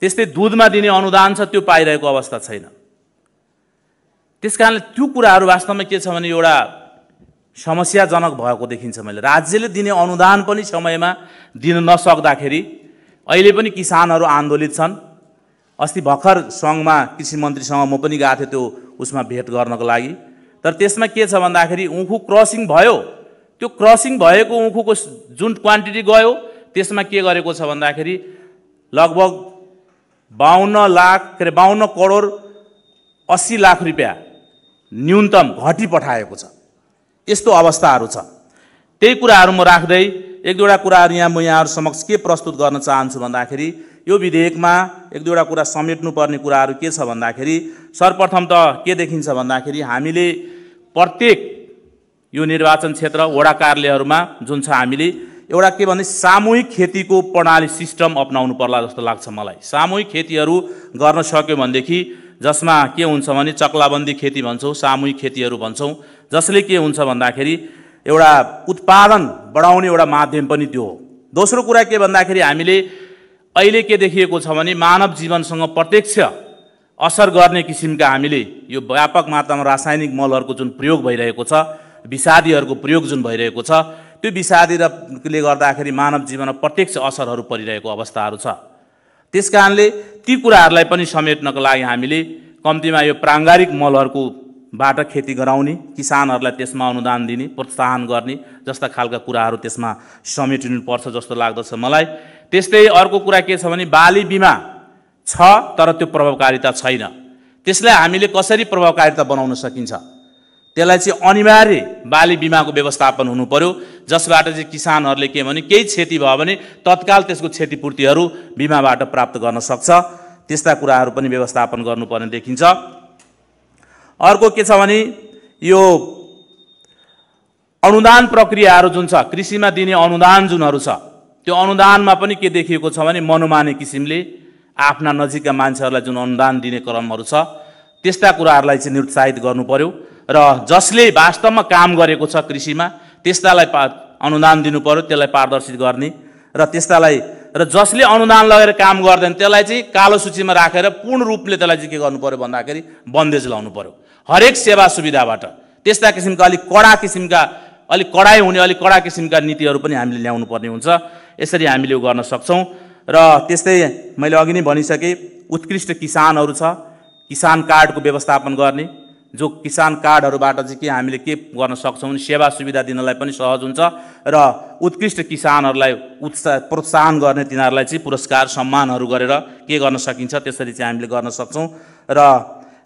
Speaker 6: त्यस्तै दुधमा दिने अनुदान छ त्यो पाइरहेको अवस्था छैन। त्यसकारणले त्यो कुराहरू वास्तवमा के छ भने एउटा समस्याजनक भएको देखिन्छ मैले। राज्यले दिने अनुदान पनि समयमा दिन नसक्दाखेरि अहिले पनि किसानहरू आन्दोलित छन्। अस्ति भर्खर सङ्घमा कृषि मन्त्रीसँग म पनि गएको थिएँ त्यो उसमा भेट गर्नको लागि। तर त्यसमा के छ भन्दाखेरि उखु क्रसिङ भयो, त्यो क्रसिङ भएको उखुको जुन क्वान्टिटी गयो त्यसमा के गरेको छ भन्दाखेरि लगभग 52 करोड 80 लाख रुपियाँ न्यूनतम घटी पठाएको छ। यस्तो अवस्थाहरू छ। त्यही कुराहरू म राख्दै एक दुईवटा कुराहरू यहाँ म यहाँहरू समक्ष के प्रस्तुत गर्न चाहन्छु भन्दाखेरि यो विधेयकमा एक दुईवटा कुरा समेट्नुपर्ने कुराहरू के छ भन्दाखेरि सर्वप्रथम त के देखिन्छ भन्दाखेरि हामीले प्रत्येक यो निर्वाचन क्षेत्र वडा कार्यालयहरूमा जुन छ हामीले एउटा के भने सामूहिक खेतीको प्रणाली सिस्टम अपनाउनु पर्ला जस्तो लाग्छ मलाई। सामूहिक खेतीहरू गर्न सक्यो भनेदेखि जसमा के हुन्छ भने चक्लाबन्दी खेती भन्छौँ, सामूहिक खेतीहरू भन्छौँ, जसले के हुन्छ भन्दाखेरि एउटा उत्पादन बढाउने एउटा माध्यम पनि त्यो हो। दोस्रो कुरा के भन्दाखेरि हामीले अहिले के देखिएको छ भने मानव जीवनसँग प्रत्यक्ष असर गर्ने किसिमका हामीले यो व्यापक मात्रामा रासायनिक मलहरूको जुन प्रयोग भइरहेको छ, विषादीहरूको प्रयोग जुन भइरहेको छ, त्यो विषादीले गर्दाखेरि मानव जीवनमा प्रत्यक्ष असरहरू परिरहेको अवस्थाहरू छ। त्यसकारणले ती कुराहरूलाई पनि समेट्नको लागि हामीले कम्तीमा यो प्राङ्गारिक मलहरूको बाट खेती गराउने, किसानहरूलाई त्यसमा अनुदान दिने, प्रोत्साहन गर्ने जस्ता खालका कुराहरू त्यसमा समेटिनुपर्छ जस्तो लाग्दछ मलाई। त्यस्तै अर्को कुरा के छ भने बाली बिमा छ तर त्यो प्रभावकारिता छैन। त्यसलाई हामीले कसरी प्रभावकारिता बनाउन सकिन्छ, त्यसलाई चाहिँ अनिवार्य बाली बिमाको व्यवस्थापन हुनु पर्यो, जसबाट चाहिँ किसानहरूले के भने केही क्षति भयो भने तत्काल त्यसको क्षतिपूर्तिहरू बिमाबाट प्राप्त गर्न सक्छ। त्यस्ता कुराहरू पनि व्यवस्थापन गर्नुपर्ने देखिन्छ। अर्को के छ भने यो अनुदान प्रक्रियाहरू जुन छ, कृषिमा दिने अनुदान जुनहरू छ, त्यो अनुदानमा पनि के देखिएको छ भने मनोमाने किसिमले आफ्ना नजिकका मान्छेहरूलाई जुन अनुदान दिने क्रमहरू छ, त्यस्ता कुराहरूलाई चाहिँ निरुत्साहित गर्नु पर्यो र जसले वास्तवमा काम गरेको छ कृषिमा त्यस्तालाई अनुदान दिनु पर्यो, त्यसलाई पारदर्शित गर्ने र त्यस्तालाई र जसले अनुदान लगेर काम गर्दैन त्यसलाई चाहिँ कालो सूचीमा राखेर पूर्ण रूपले त्यसलाई चाहिँ के गर्नु पर्यो भन्दाखेरि बन्देज लाउनु पर्यो हरेक सेवा सुविधाबाट। त्यस्ता किसिमका अलिक कडाइ हुने अलिक कडा किसिमका नीतिहरू पनि हामीले ल्याउनु पर्ने हुन्छ। यसरी हामीले यो गर्न सक्छौँ। र त्यस्तै मैले अघि नै भनिसकेँ, उत्कृष्ट किसानहरू छ, किसान कार्डको व्यवस्थापन गर्ने, जो किसान कार्डहरूबाट चाहिँ के हामीले के गर्न सक्छौँ भने सेवा सुविधा दिनलाई पनि सहज हुन्छ र उत्कृष्ट किसानहरूलाई प्रोत्साहन गर्ने, तिनीहरूलाई चाहिँ पुरस्कार सम्मानहरू गरेर के गर्न सकिन्छ त्यसरी चाहिँ हामीले गर्न सक्छौँ। र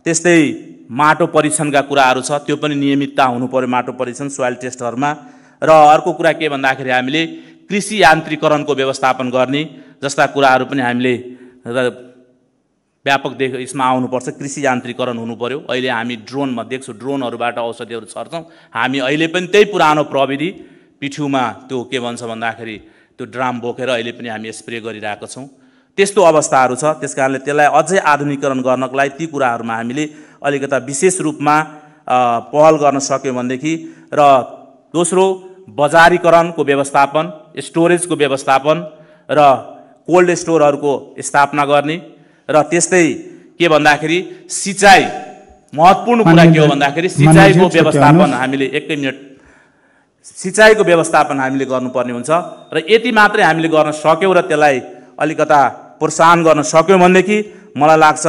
Speaker 6: त्यस्तै माटो परीक्षणका कुराहरू छ, त्यो पनि नियमितता हुनु पर्यो माटो परीक्षण सोइल टेस्टहरूमा। र अर्को कुरा के भन्दाखेरि हामीले कृषि यान्त्रिकरणको व्यवस्थापन गर्ने जस्ता कुराहरू पनि हामीले व्यापक यसमा आउनुपर्छ। कृषि यान्त्रिकरण हुनु पर्यो। अहिले हामी ड्रोनमा देख्छौँ, ड्रोनहरूबाट औषधिहरू छर्छौँ। हामी अहिले पनि त्यही पुरानो प्रविधि पिठ्युमा त्यो के भन्छ भन्दाखेरि त्यो ड्राम बोकेर अहिले पनि हामी स्प्रे गरिरहेका छौँ। त्यस्तो अवस्थाहरू छ। त्यसकारणले त्यसलाई अझै आधुनिकीकरण गर्नको लागि ती कुराहरूमा हामीले अलिकता विशेष रूपमा पहल गर्न सक्यौँ भनेदेखि, र दोस्रो बजारीकरणको व्यवस्थापन, स्टोरेजको व्यवस्थापन र कोल्ड स्टोरहरूको स्थापना गर्ने, र त्यस्तै के भन्दाखेरि सिँचाइ महत्त्वपूर्ण कुरा के हो भन्दाखेरि सिँचाइको व्यवस्थापन हामीले सिँचाइको व्यवस्थापन हामीले गर्नुपर्ने हुन्छ। र यति मात्रै हामीले गर्न सक्यौँ र त्यसलाई अलिकता प्रोत्साहन गर्न सक्यौँ भनेदेखि मलाई लाग्छ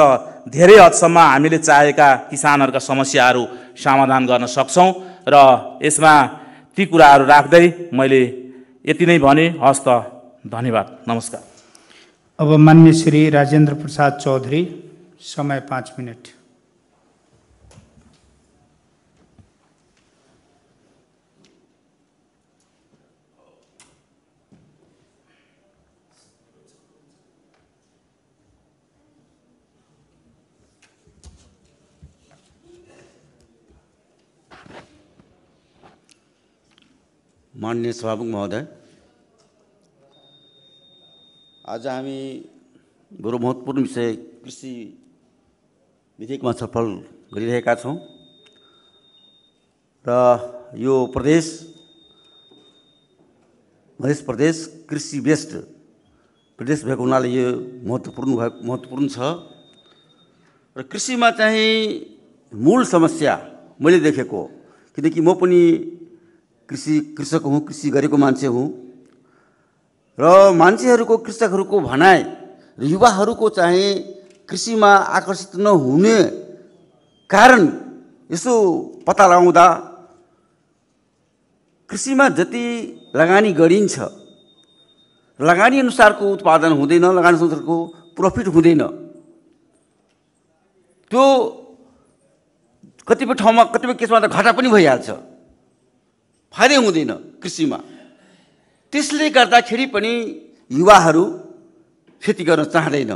Speaker 6: धेरै हदसम्म हामीले चाहेका किसानहरूका समस्याहरू समाधान गर्न सक्छौँ। र यसमा ती कुराहरू राख्दै मैले यति नै भने। हस् त, धन्यवाद, नमस्कार।
Speaker 1: अब माननीय श्री राजेन्द्र प्रसाद चौधरी, समय 5 मिनट।
Speaker 7: माननीय सभामुख महोदय, आज हामी बडो महत्त्वपूर्ण विषय कृषि विधेयकमा छलफल गरिरहेका छौँ र यो मध्य प्रदेश कृषि बेस्ड प्रदेश भएको हुनाले यो महत्त्वपूर्ण छ। र कृषिमा चाहिँ मूल समस्या मैले देखेको, किनकि म पनि कृषक हुँ, कृषि गरेको मान्छे हुँ, र मान्छेहरूको कृषकहरूको भनाइ र युवाहरूको चाहिँ कृषिमा आकर्षित नहुने कारण यसो पत्ता लगाउँदा कृषिमा जति लगानी गरिन्छ लगानी अनुसारको उत्पादन हुँदैन, लगानी अनुसारको प्रफिट हुँदैन। त्यो कतिपय ठाउँमा कतिपय केसमा त घाटा पनि भइहाल्छ, फाइदै हुँदैन कृषिमा। त्यसले गर्दाखेरि पनि युवाहरू खेती गर्न चाहँदैन।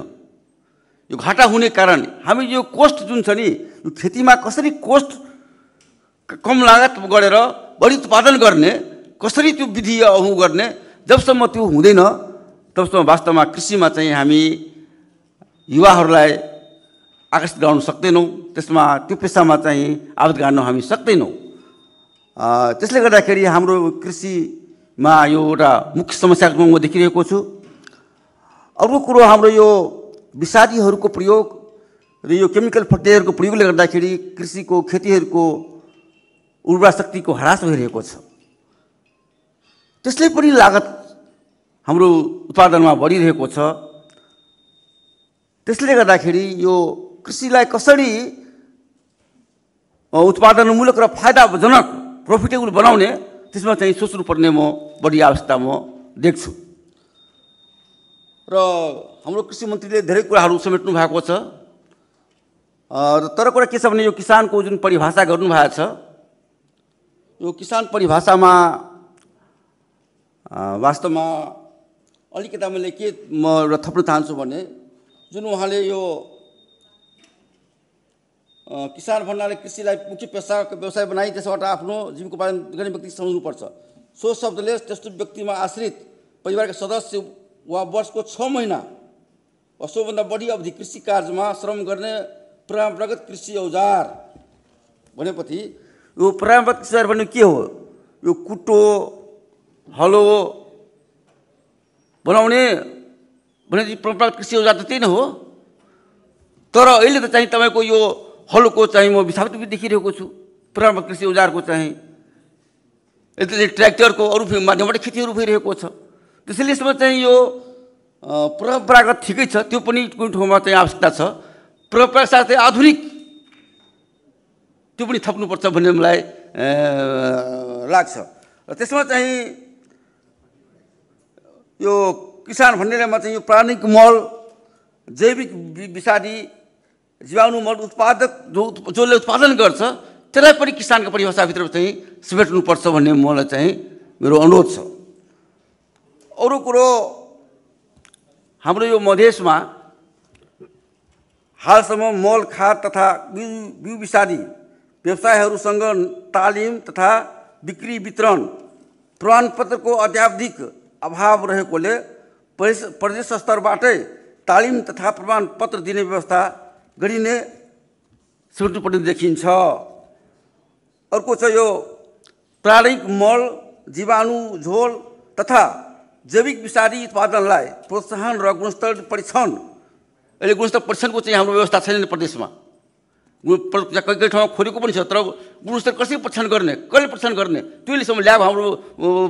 Speaker 7: यो घाटा हुने कारण हामी यो कोस्ट जुन छ नि, यो खेतीमा कसरी कोस्ट कम लागत गरेर बढी उत्पादन गर्ने, कसरी त्यो विधि गर्ने, जबसम्म त्यो हुँदैन तबसम्म वास्तवमा कृषिमा चाहिँ हामी युवाहरूलाई आकर्षित गराउन सक्दैनौँ, त्यसमा त्यो पेसामा चाहिँ आबद्ध गर्न हामी सक्दैनौँ। त्यसले गर्दाखेरि हाम्रो कृषिमा यो एउटा मुख्य समस्याको रूपमा म देखिरहेको छु। अर्को कुरो हाम्रो यो विषादीहरूको प्रयोग र यो केमिकल फर्टिलाइजरको प्रयोगले गर्दाखेरि कृषिको खेतीहरूको उर्वरा शक्तिको ह्रास भइरहेको छ। त्यसले पनि लागत हाम्रो उत्पादनमा बढिरहेको छ। त्यसले गर्दाखेरि यो कृषिलाई कसरी उत्पादनमूलक र फाइदाजनक प्रफिटेबल बनाउने त्यसमा चाहिँ सोच्नुपर्ने म बढी आवश्यकता म देख्छु। र हाम्रो कृषि मन्त्रीले धेरै कुराहरू समेट्नु भएको छ। तर कुरा के छ भने यो किसानको जुन परिभाषा गर्नुभएको छ, यो किसान परिभाषामा वास्तवमा अलिकता मैले के म एउटा थप्न चाहन्छु भने जुन उहाँले यो किसान भन्नाले कृषिलाई मुख्य पेसाको व्यवसाय बनाई त्यसबाट आफ्नो जीविकोपार्जन गर्ने व्यक्ति सम्झनुपर्छ। सो शब्दले त्यस्तो व्यक्तिमा आश्रित परिवारका सदस्य वा वर्षको 6 महिना वा सोभन्दा बढी अवधि कृषि कार्यमा श्रम गर्ने परम्परागत कृषि औजार भनेपछि यो परम्परागत कृषि औजार भन्ने के हो? यो कुटो हलो बनाउने भनेपछि परम्परागत कृषि औजार त त्यही नै हो। तर अहिले त चाहिँ तपाईँको यो हलोको चाहिँ म विस्थापित पनि देखिरहेको छु। परम्परागत कृषि औजारको चाहिँ यसले ट्र्याक्टरको अरू माध्यमबाट खेतीहरू भइरहेको छ। त्यसैले यसमा चाहिँ यो परम्परागत ठिकै छ, त्यो पनि कुनै ठाउँमा चाहिँ आवश्यकता छ। परम्परागत साथै आधुनिक त्यो पनि थप्नुपर्छ भन्ने मलाई लाग्छ। र त्यसमा चाहिँ यो किसान भन्नेमा चाहिँ यो प्राणिक मल, जैविक विषादी, जीवाणु मल उत्पादक जसले उत्पादन गर्छ त्यसलाई पनि किसानको परिभाषाभित्र चाहिँ समेट्नुपर्छ भन्ने मलाई चाहिँ मेरो अनुरोध छ। अरू कुरो हाम्रो यो मधेसमा हालसम्म मल, खाद तथा बिउ विषादी व्यवसायहरूसँग तालिम तथा बिक्री वितरण प्रमाणपत्रको अत्याधिक अभाव रहेकोले प्रदेश स्तरबाटै तालिम तथा प्रमाणपत्र दिने व्यवस्था गरिने समेट्नुपर्ने देखिन्छ। अर्को छ यो प्राणिक मल, जीवाणु झोल तथा जैविक विषादी उत्पादनलाई प्रोत्साहन र गुणस्तर परीक्षण, अहिले गुणस्तर परीक्षणको चाहिँ हाम्रो व्यवस्था छैन प्रदेशमा। कहीँ ठाउँमा खोलेको पनि छ, तर गुणस्तर कसरी परीक्षण गर्ने, कहिले परीक्षण गर्ने त्यो अहिलेसम्म ल्याब हाम्रो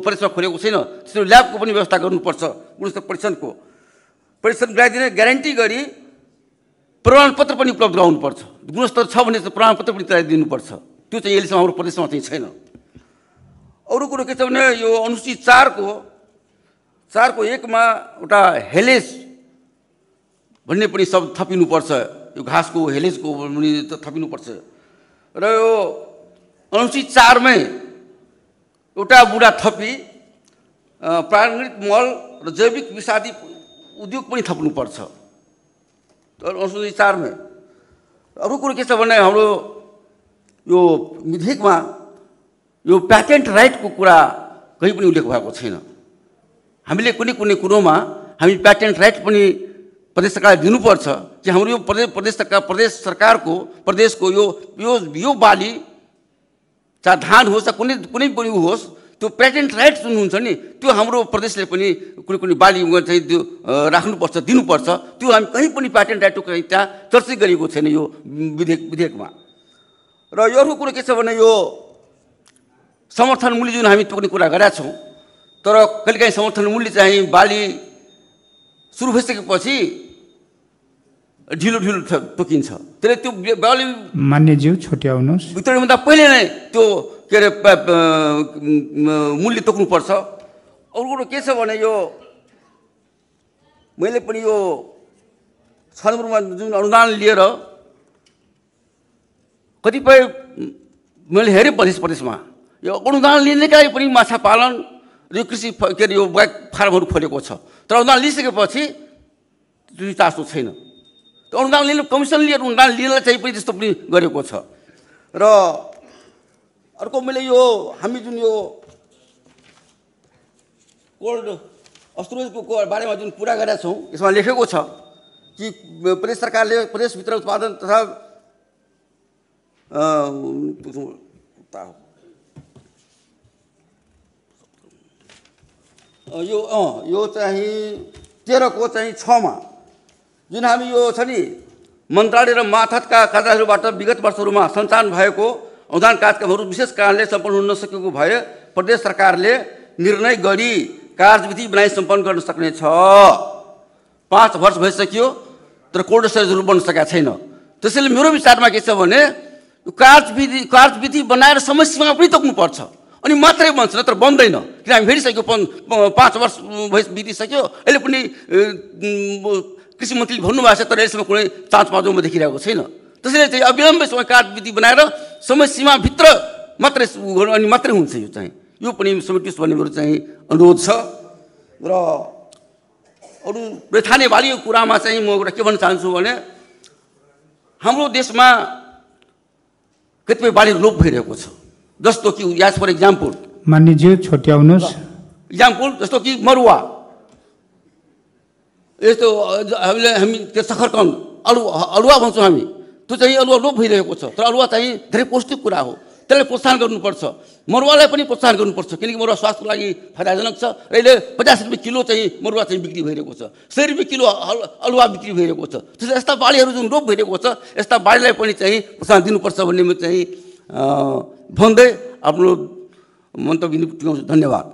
Speaker 7: प्रदेशमा खोलेको छैन। त्यसरी ल्याबको पनि व्यवस्था गर्नुपर्छ। गुणस्तर परीक्षणको परीक्षण गराइदिने ग्यारेन्टी गरी प्रमाणपत्र पनि उपलब्ध गराउनुपर्छ। गुणस्तर छ भने चाहिँ प्रमाणपत्र पनि तयार दिनुपर्छ। त्यो चाहिँ अहिलेसम्म हाम्रो प्रदेशमा चाहिँ छैन। अरू कुरो के छ भने यो अनुसूची 4को 1मा एउटा हेलेज भन्ने पनि शब्द थपिनुपर्छ। यो घाँसको हेलेजको पनि थपिनुपर्छ। र यो अनुसूची 4मै एउटा बुढा थपी प्राकृतिक मल र जैविक विषादी उद्योग पनि थप्नुपर्छ अनुसूची 4मै। अरू कुरो के छ भने हाम्रो यो विधेयकमा यो प्याटेन्ट राइटको कुरा कहीँ पनि उल्लेख भएको छैन। हामीले कुनै कुरोमा हामी प्याटेन्ट राइट पनि प्रदेश सरकारलाई दिनुपर्छ कि हाम्रो यो प्रदेश सरकारको प्रदेशको यो बाली चाहे धान होस् या कुनै पनि होस्, त्यो प्याटेन्ट राइट जुन हुन्छ नि त्यो हाम्रो प्रदेशले पनि कुनै बाली चाहिँ त्यो राख्नुपर्छ, दिनुपर्छ। त्यो हामी कहीँ पनि प्याटेन्ट राइटको कहीँ त्यहाँ चर्चा गरिएको छैन यो विधेयकमा। र यो अर्को कुरो के छ भने यो समर्थन मूल्य जुन हामी तोक्ने कुरा गरेका छौँ, तर कहिलेकाहीँ समर्थन मूल्य चाहिँ बाली सुरु भइसकेपछि ढिलो तोकिन्छ। त्यसले त्यो बाली
Speaker 1: मान्यज्यू छुट्याउनुहोस्,
Speaker 7: वितरणभन्दा पहिले नै त्यो के अरे मूल्य तोक्नुपर्छ। अरू कुरो के छ भने यो मैले पनि यो 6 नम्बरमा जुन अनुदान लिएर कतिपय मैले हेरेँ प्रदेशमा यो अनुदान लिनेका लागि पनि माछा पालन र यो कृषि के अरे यो फार्महरू खोलेको छ। तर अनुदान लिइसकेपछि त्यो चासो छैन। त्यो अनुदान लिनु कमिसन लिएर अनुदान लिनलाई चाहिँ पनि त्यस्तो पनि गरेको छ। र अर्को मैले यो हामी जुन यो कोल्ड स्टोरेजको बारेमा जुन कुरा गरेका छौँ यसमा लेखेको छ कि प्रदेश सरकारले प्रदेशभित्र उत्पादन तथा यो चाहिँ 13 को चाहिँ 6 मा जुन हामी यो छ नि मन्त्रालय र मातहतका कार्यहरूबाट विगत वर्षहरूमा सञ्चालन भएको अनुदान कार्यक्रमहरू विशेष कारणले सम्पन्न हुन नसकेको भए प्रदेश सरकारले निर्णय गरी कार्यविधि बनाई सम्पन्न गर्न सक्ने छ। 5 वर्ष भइसक्यो तर कोल्ड स्टोरेजहरू बन्न सकेका छैन। त्यसैले मेरो विचारमा के छ भने यो कार्यविधि बनाएर समयसीमा पनि तोक्नुपर्छ अनि मात्रै बन्छ नत्र बन्दैन। किन हामी हेरिसक्यो 5 वर्ष बितिसक्यो अहिले पनि कृषि मन्त्रीले भन्नुभएको छ तर यसमा कुनै चाँच पाँचौँमा देखिरहेको छैन। त्यसैले चाहिँ अविलम्बै समय कार्यविधि बनाएर समयसीमाभित्र मात्रै अनि मात्रै हुन्छ। यो चाहिँ यो पनि समेटियोस् भन्ने मेरो चाहिँ अनुरोध छ। र अरू रैथाने बालीको कुरामा चाहिँ म एउटा के भन्न चाहन्छु भने हाम्रो देशमा कतिपय बालीहरू लोप भइरहेको छ। जस्तो कि याज फर इक्जाम्पल
Speaker 1: मान्यज्यू छोट्याउनुहोस्।
Speaker 7: इक्जाम्पल जस्तो कि मरुवा यस्तो हामी त्यो सखरकन्द अलुवा भन्छौँ हामी त्यो चाहिँ अलुवा लोप भइरहेको छ। तर अलुवा चाहिँ धेरै पौष्टिक कुरा हो त्यसलाई प्रोत्साहन गर्नुपर्छ। मरुवालाई पनि प्रोत्साहन गर्नुपर्छ किनकि मरुवा स्वास्थ्यको लागि फाइदाजनक छ। र अहिले 50 रुपियाँ किलो चाहिँ मरुवा चाहिँ बिक्री भइरहेको छ। 100 रुपियाँ किलो अलुवा बिक्री भइरहेको छ। त्यसैले यस्ता बालीहरू जुन लोप भइरहेको छ यस्ता बालीलाई पनि चाहिँ प्रोत्साहन दिनुपर्छ भन्ने म चाहिँ भन्दै आफ्नो मन्तव्य टुङ्गाउँछु। धन्यवाद।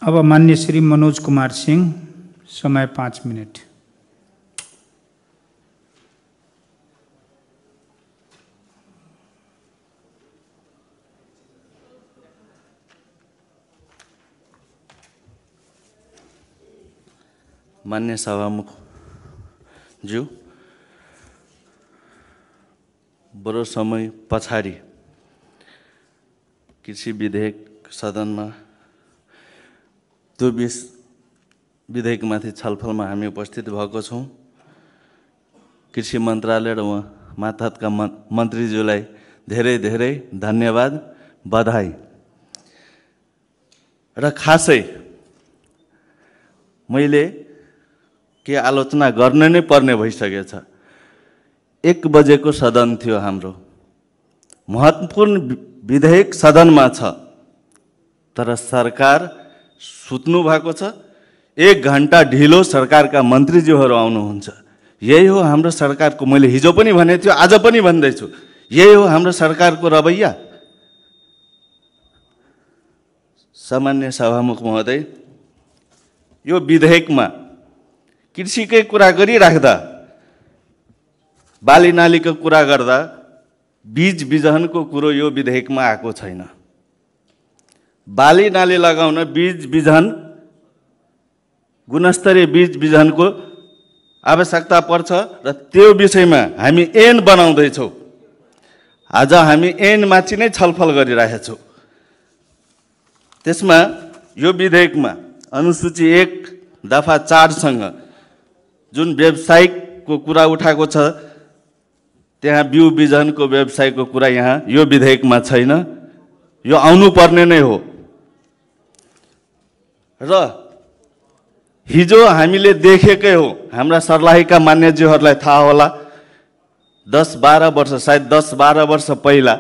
Speaker 1: अब मान्य श्री मनोज कुमार सिंह, समय 5 मिनट।
Speaker 8: मान्य सभामुख ज्यू, बडो समय पछाडि कृषि विधेयक सदनमा त्यो विधेयकमाथि छलफलमा हामी उपस्थित भएको छौँ। कृषि मन्त्रालय र उहाँ मातहतका मन्त्रीज्यूलाई धेरै धेरै धन्यवाद, बधाई। र खासै मैले के आलोचना गर्न नै पर्ने भइसकेछ। 1 बजेको सदन थियो हाम्रो। महत्त्वपूर्ण विधेयक सदनमा छ तर सरकार सुत्नु भएको छ। 1 घण्टा ढिलो सरकारका मन्त्रीज्यूहरू आउनुहुन्छ। यही हो हाम्रो सरकारको, मैले हिजो पनि भनेको थियो आज पनि भन्दैछु, यही हो हाम्रो सरकारको रवैया। सामान्य सभामुख महोदय, यो विधेयकमा कृषिकै कुरा गरिराख्दा बाली नालीको कुरा गर्दा बीज बिजनको कुरो यो विधेयकमा आएको छैन। बाली नाली लगाउन बीज बिजन, गुणस्तरीय बीज बिजनको आवश्यकता पर्छ र त्यो विषयमा हामी ऐन बनाउँदैछौँ। आज हामी ऐनमाथि नै छलफल गरिरहेका छौँ। त्यसमा यो विधेयकमा अनुसूची 1 दफा 4 सँग जुन व्यावसायिकको कुरा उठाएको छ त्यहाँ बिउ बिजनको व्यवसायको कुरा यहाँ यो विधेयकमा छैन। यो आउनुपर्ने नै हो। र हिजो हामीले देखेकै हो, हाम्रा सर्लाहीका मान्यज्यूहरूलाई थाहा होला, 10-12 वर्ष, सायद 10-12 वर्ष पहिला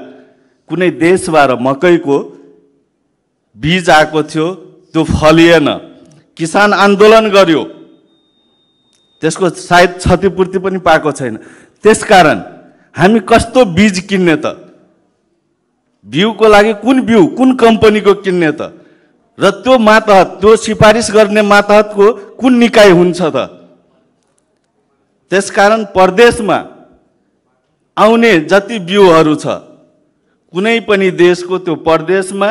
Speaker 8: कुनै देशबाट मकैको बीज आएको थियो, त्यो फलिएन, किसान आन्दोलन गर्यो, त्यसको सायद क्षतिपूर्ति पनि पाएको छैन। त्यसकारण हामी कस्तो बीज किन्ने त? बिउको लागि कुन बिउ, कुन कम्पनीको किन्ने त? र त्यो मातहत, त्यो सिफारिस गर्ने मातहतको कुन निकाय हुन्छ त? त्यसकारण प्रदेशमा आउने जति बिउहरू छ कुनै पनि देशको त्यो प्रदेशमा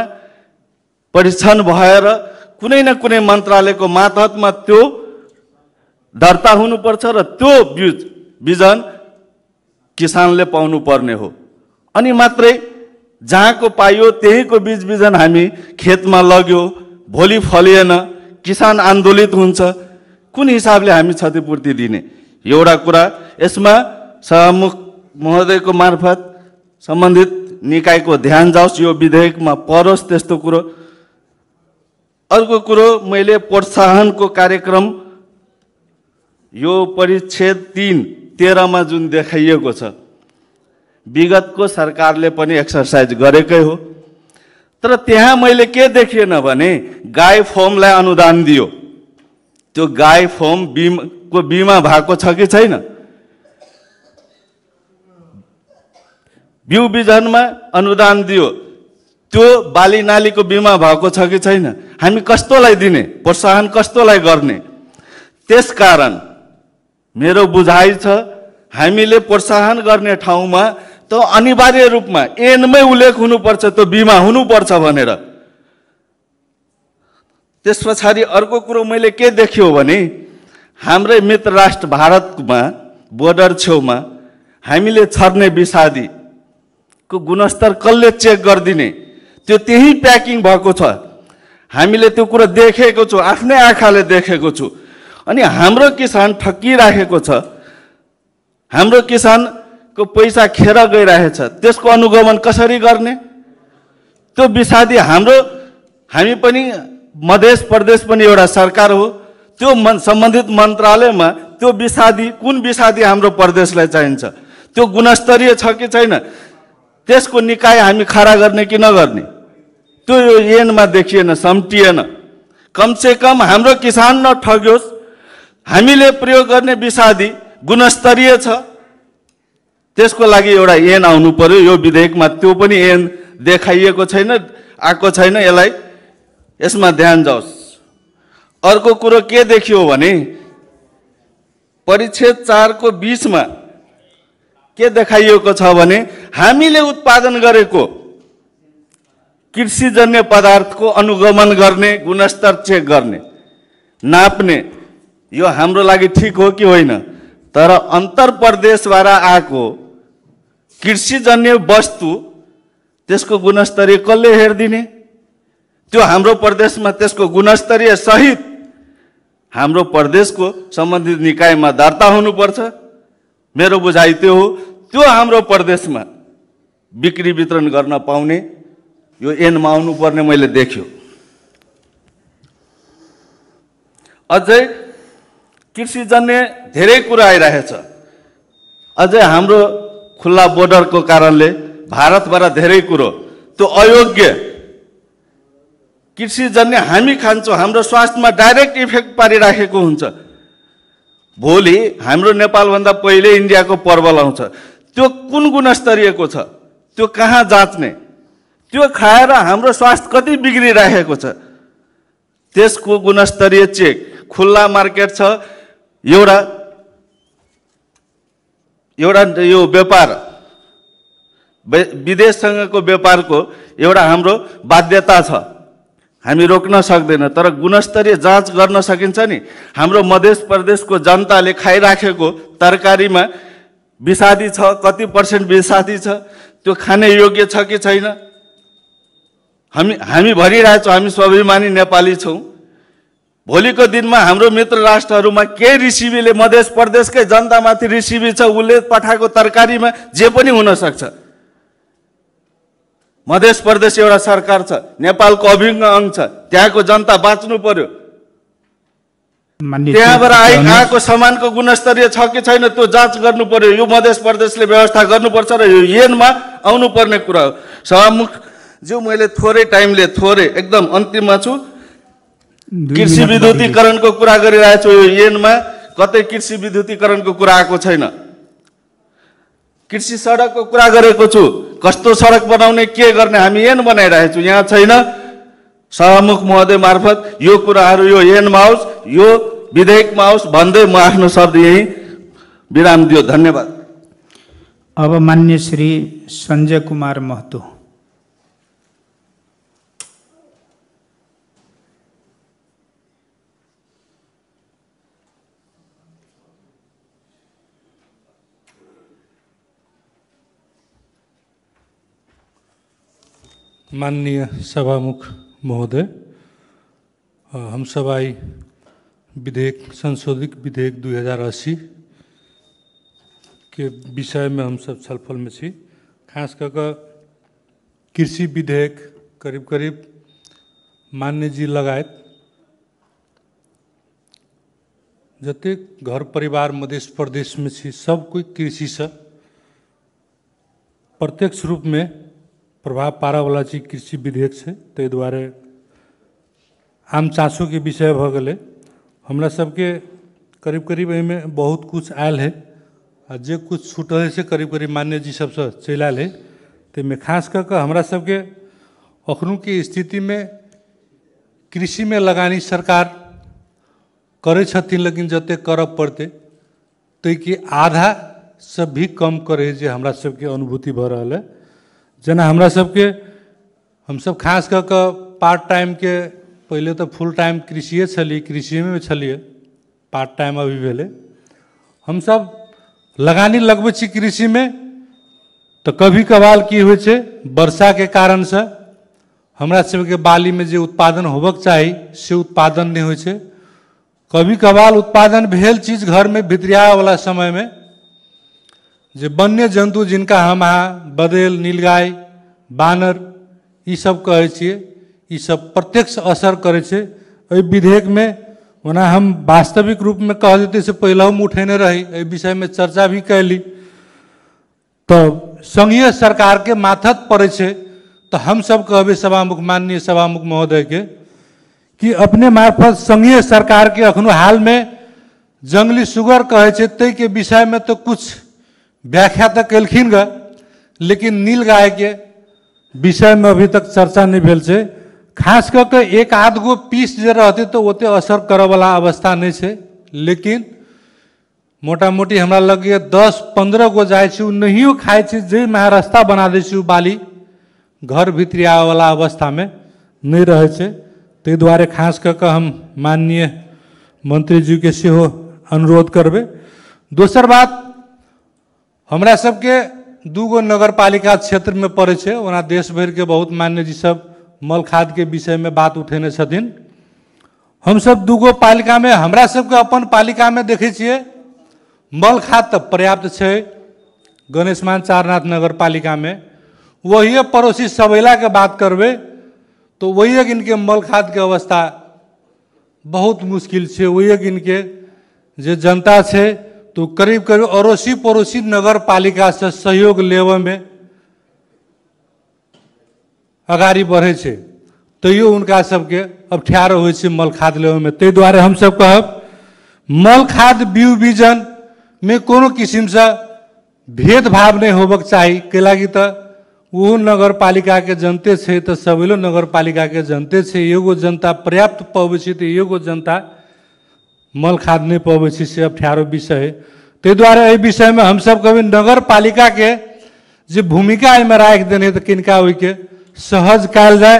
Speaker 8: परीक्षण भएर कुनै न कुनै मन्त्रालयको मातहतमा त्यो दर्ता हुनुपर्छ र त्यो बिजन किसानले पाउनु पर्ने हो। अनि मात्रै जहाँको पाइयो त्यहीको बीज बिजन हामी खेतमा लग्यो, भोलि फलिएन, किसान आन्दोलित हुन्छ, कुन हिसाबले हामी क्षतिपूर्ति दिने? एउटा कुरा यसमा सभामुख महोदयको मार्फत सम्बन्धित निकायको ध्यान जाओस्, यो विधेयकमा परोस् त्यस्तो कुरो। अर्को कुरो, मैले प्रोत्साहनको कार्यक्रम यो परिच्छेद 3:13 जुन देखाइएको छ, विगतको सरकारले पनि एक्सर्साइज गरेकै हो। तर त्यहाँ मैले के देखिएन भने गाई फर्मलाई अनुदान दियो। त्यो गाई फर्म को बिमा भएको छ कि छैन? बिउ बिजनमा अनुदान दियो, त्यो बाली नालीको बिमा भएको छ कि छैन? हामी कस्तोलाई दिने, प्रोत्साहन कस्तोलाई गर्ने? त्यसकारण मेरो बुझाइ छ, हामीले प्रोत्साहन गर्ने ठाउँमा त अनिवार्य रूपमा ऐनमै उल्लेख हुनुपर्छ, त्यो बिमा हुनुपर्छ भनेर। त्यस पछाडि अर्को कुरो मैले के देख्यो भने हाम्रै मित्र राष्ट्र भारतमा बोर्डर छेउमा हामीले छर्ने विषादीको गुणस्तर कसले चेक गरिदिने? त्यो त्यही प्याकिङ भएको छ। हामीले त्यो कुरा देखेको छु, आफ्नै आँखाले देखेको छु। अनि हाम्रो किसान ठकिराखेको छ, हाम्रो किसानको पैसा खेर गइरहेछ। त्यसको अनुगमन कसरी गर्ने? त्यो विषादी हामी पनि मध्य प्रदेश पनि एउटा सरकार हो, त्यो सम्बन्धित मन्त्रालयमा त्यो विषादी, कुन विषादी हाम्रो प्रदेशलाई चाहिन्छ, त्यो गुणस्तरीय छ कि छैन, त्यसको निकाय हामी खडा गर्ने कि नगर्ने? त्यो यो ऐनमा देखिएन, सम्टिएन। कमसे कम हाम्रो किसान नठग्योस्, हामीले प्रयोग गर्ने विषादी गुणस्तरीय छ, त्यसको लागि एउटा ऐन आउनु पर्यो। यो विधेयकमा त्यो पनि ऐन देखाइएको छैन, आएको छैन। यसमा ध्यान जाओस्। अर्को कुरो के देखियो भने परिच्छेद 4 को 20 मा के देखाइएको छ भने हामीले उत्पादन गरेको कृषिजन्य पदार्थको अनुगमन गर्ने, गुणस्तर चेक गर्ने, नाप्ने, यो हाम्रो लागि ठिक हो कि होइन? तर अन्तर प्रदेशबाट आएको कृषिजन्य वस्तु त्यसको गुणस्तरीय कसले हेरिदिने? त्यो हाम्रो प्रदेशमा त्यसको गुणस्तरीय सहित हाम्रो प्रदेशको सम्बन्धित निकायमा दर्ता हुनुपर्छ। मेरो बुझाइ त्यो हो। त्यो हाम्रो प्रदेशमा बिक्री वितरण गर्न पाउने यो ऐनमा आउनुपर्ने मैले देख्यो। अझै कृषिजन्य धेरै कुरा आइरहेछ। अझै हाम्रो खुल्ला बोर्डरको कारणले भारतबाट धेरै कुरो त्यो अयोग्य कृषिजन्य हामी खान्छौँ, हाम्रो स्वास्थ्यमा डाइरेक्ट इफेक्ट पारिराखेको हुन्छ। भोलि हाम्रो नेपालभन्दा पहिले इन्डियाको पर्वल आउँछ, त्यो कुन गुणस्तरीयको छ, त्यो कहाँ जाँच्ने? त्यो खाएर हाम्रो स्वास्थ्य कति बिग्रिरहेको छ, त्यसको गुणस्तरीय चेक। खुल्ला मार्केट छ, एउटा यो व्यापार विदेशसँगको व्यापारको एउटा हाम्रो बाध्यता छ, हामी रोक्न सक्दैन। तर गुणस्तरीय जाँच गर्न सकिन्छ नि। हाम्रो मध्य प्रदेशको जनताले खाइराखेको तरकारीमा विषादी छ, कति % विषादी छ, त्यो खाने योग्य छ कि छैन? हामी भनिरहेछौँ हामी स्वाभिमानी नेपाली छौँ। भोलिको दिनमा हाम्रो मित्र राष्ट्रहरूमा के रिसिभीले मध्य प्रदेशकै जनतामाथि रिसिभी छ, उसले पठाएको तरकारीमा जे पनि हुन सक्छ। मध्य प्रदेश एउटा सरकार छ, नेपालको अभिन्न अंग छ, त्यहाँको जनता बाँच्नु पर्यो। त्यहाँबाट आएको सामानको गुणस्तरीय छ कि छैन त्यो जाँच गर्नु पर्यो। यो मध्य प्रदेशले व्यवस्था गर्नुपर्छ र यो ऐनमा आउनुपर्ने कुरा हो। सभामुख जो मैले थोरै टाइमले एकदम अन्तिममा छु, कृषि विद्युतीकरणको कुरा गरिरहेको छु। यो ऐनमा कतै कृषि विद्युतीकरणको कुरा आएको छैन। कृषि सडकको कुरा गरेको छु, कस्तो सडक बनाउने, के गर्ने, हामी ऐन बनाइरहेको छु, यहाँ छैन। सभामुख महोदय मार्फत यो कुराहरू यो ऐनमा आओस्, यो विधेयकमा आओस् भन्दै म आफ्नो शब्द यही विराम दियो। धन्यवाद।
Speaker 1: अब मान्य श्री संजय कुमार महतो।
Speaker 9: माननीय सभामुख महोदय, हम सब आई विधेयक संशोधित विधेयक 2080 के विषय में हम सब छलफल में छी। खास कर कृषि विधेयक करीब मान्य जी लगायत जतेक घर परिवार मध्य प्रदेश में छी सब कोई कृषि से प्रत्यक्ष रूप में प्रभाव पारा वाला चीज कृषि विधेयक से ताहि दुआरे आम चासो के विषय भ गए। हमरा सबके करीब करीब एहिमे बहुत कुछ आयल है आ जे कुछ छूटल से करीब करीब मान्य जी सबसे चलि आयल है। ताहिमे खास कऽ कऽ हमरा सबके अखनू के स्थिति में कृषि में लगानी सरकार करे छथिन, लेकिन जते करब पड़ते ताहि के आधा से भी कम करे जे हमरा सबके अनुभूति भ रहल है। जेना हमरा सबके हम सब खास कऽ कऽ पार्ट टाइम के पहले तो फुल टाइम कृषिए छली, कृषि में छलिए, पार्ट टाइम अभी भेले। हम सब लगानी लगबै छी कृषि में तो कभी कभाल की होइ छै वर्षा के कारण से हमरा सबके बाली में जे उत्पादन होबक चाही से उत्पादन नहीं होइ छै। कभी कभाल उत्पादन भेल चीज घर में भितरिया वाला समय में जे वन्य जंतु जिनका हम अहाँ बदेल, नीलगाय, बानर ई सब कहै छियै, ई सब प्रत्यक्ष असर करे छै। एहि विधेयक में ओना हम वास्तविक रूप में कह देते से पहले हम उठेने रही, एहि विषय में चर्चा भी कैली तो संघीय सरकार के माथत पड़े छै। तो हम सब कहबे सभामुख, माननीय सभामुख महोदय के कि अपने मार्फत संघीय सरकार के अखनो हाल में जंगली सुगर कहे छै तै के विषय में तो कुछ व्याख्या तो कलखिन ग, लेकिन नीलगाय के विषय में अभी तक चर्चा नहीं भेल छै। खास करके एक आध गो पीस जे रहते तो ओते असर करे वाला अवस्था नहीं छै, लेकिन मोटा मोटी हमरा लगे 10-15 गो जाए छै नहियो खाए छै, जे रास्ता बना दे छै बाली घर भितरिया वाला अवस्था में नहीं रहे छै। ताहि दुआरे खास कऽ कऽ हम माननीय मंत्री जी के सेहो अनुरोध करबे। दोसर बात, हमरा सबके 2 गो नगर पालिका क्षेत्र में पड़े छै, ओना देश भर के बहुत मान्य जी सब मल खाद के विषय में बात उठेने छथिन। हम सब 2 गो पालिका में, हमरा सबके अपन पालिका में देखे छियै मल खाद तो पर्याप्त छै। गणेशमान चारनाथ नगर पालिका में वही पड़ोसी सबैला के बात करबे तो वही इनके मल खाद के अवस्था बहुत मुश्किल छै। वही इनके जे जनता छै तो करीब करीब अड़ोसी पड़ोसी नगर पालिका से सहयोग लेवे में अगाड़ी बढ़े छै, तैयो उनका सबके अब ठहर हो मल खाद लेवे में। ताहि दुआरे हम सब कहब मल खाद बीउ बीजन में कोनो किस्म से भेदभाव नहीं होबक चाही, कैलाकि तो वो नगर पालिका के जनते छै तो सबलो नगर पालिका के जनते छै। एगो जनता पर्याप्त पबै छै तो एगो जनता मल खाद नहीं पबै छै, से अब ठहरो विषय है। ताहि दुआरे एहि विषय में हम सब कभी नगर पालिका के जे भूमिका एहिमे राखि देने तो किनका ओहि के सहज कयल जाए,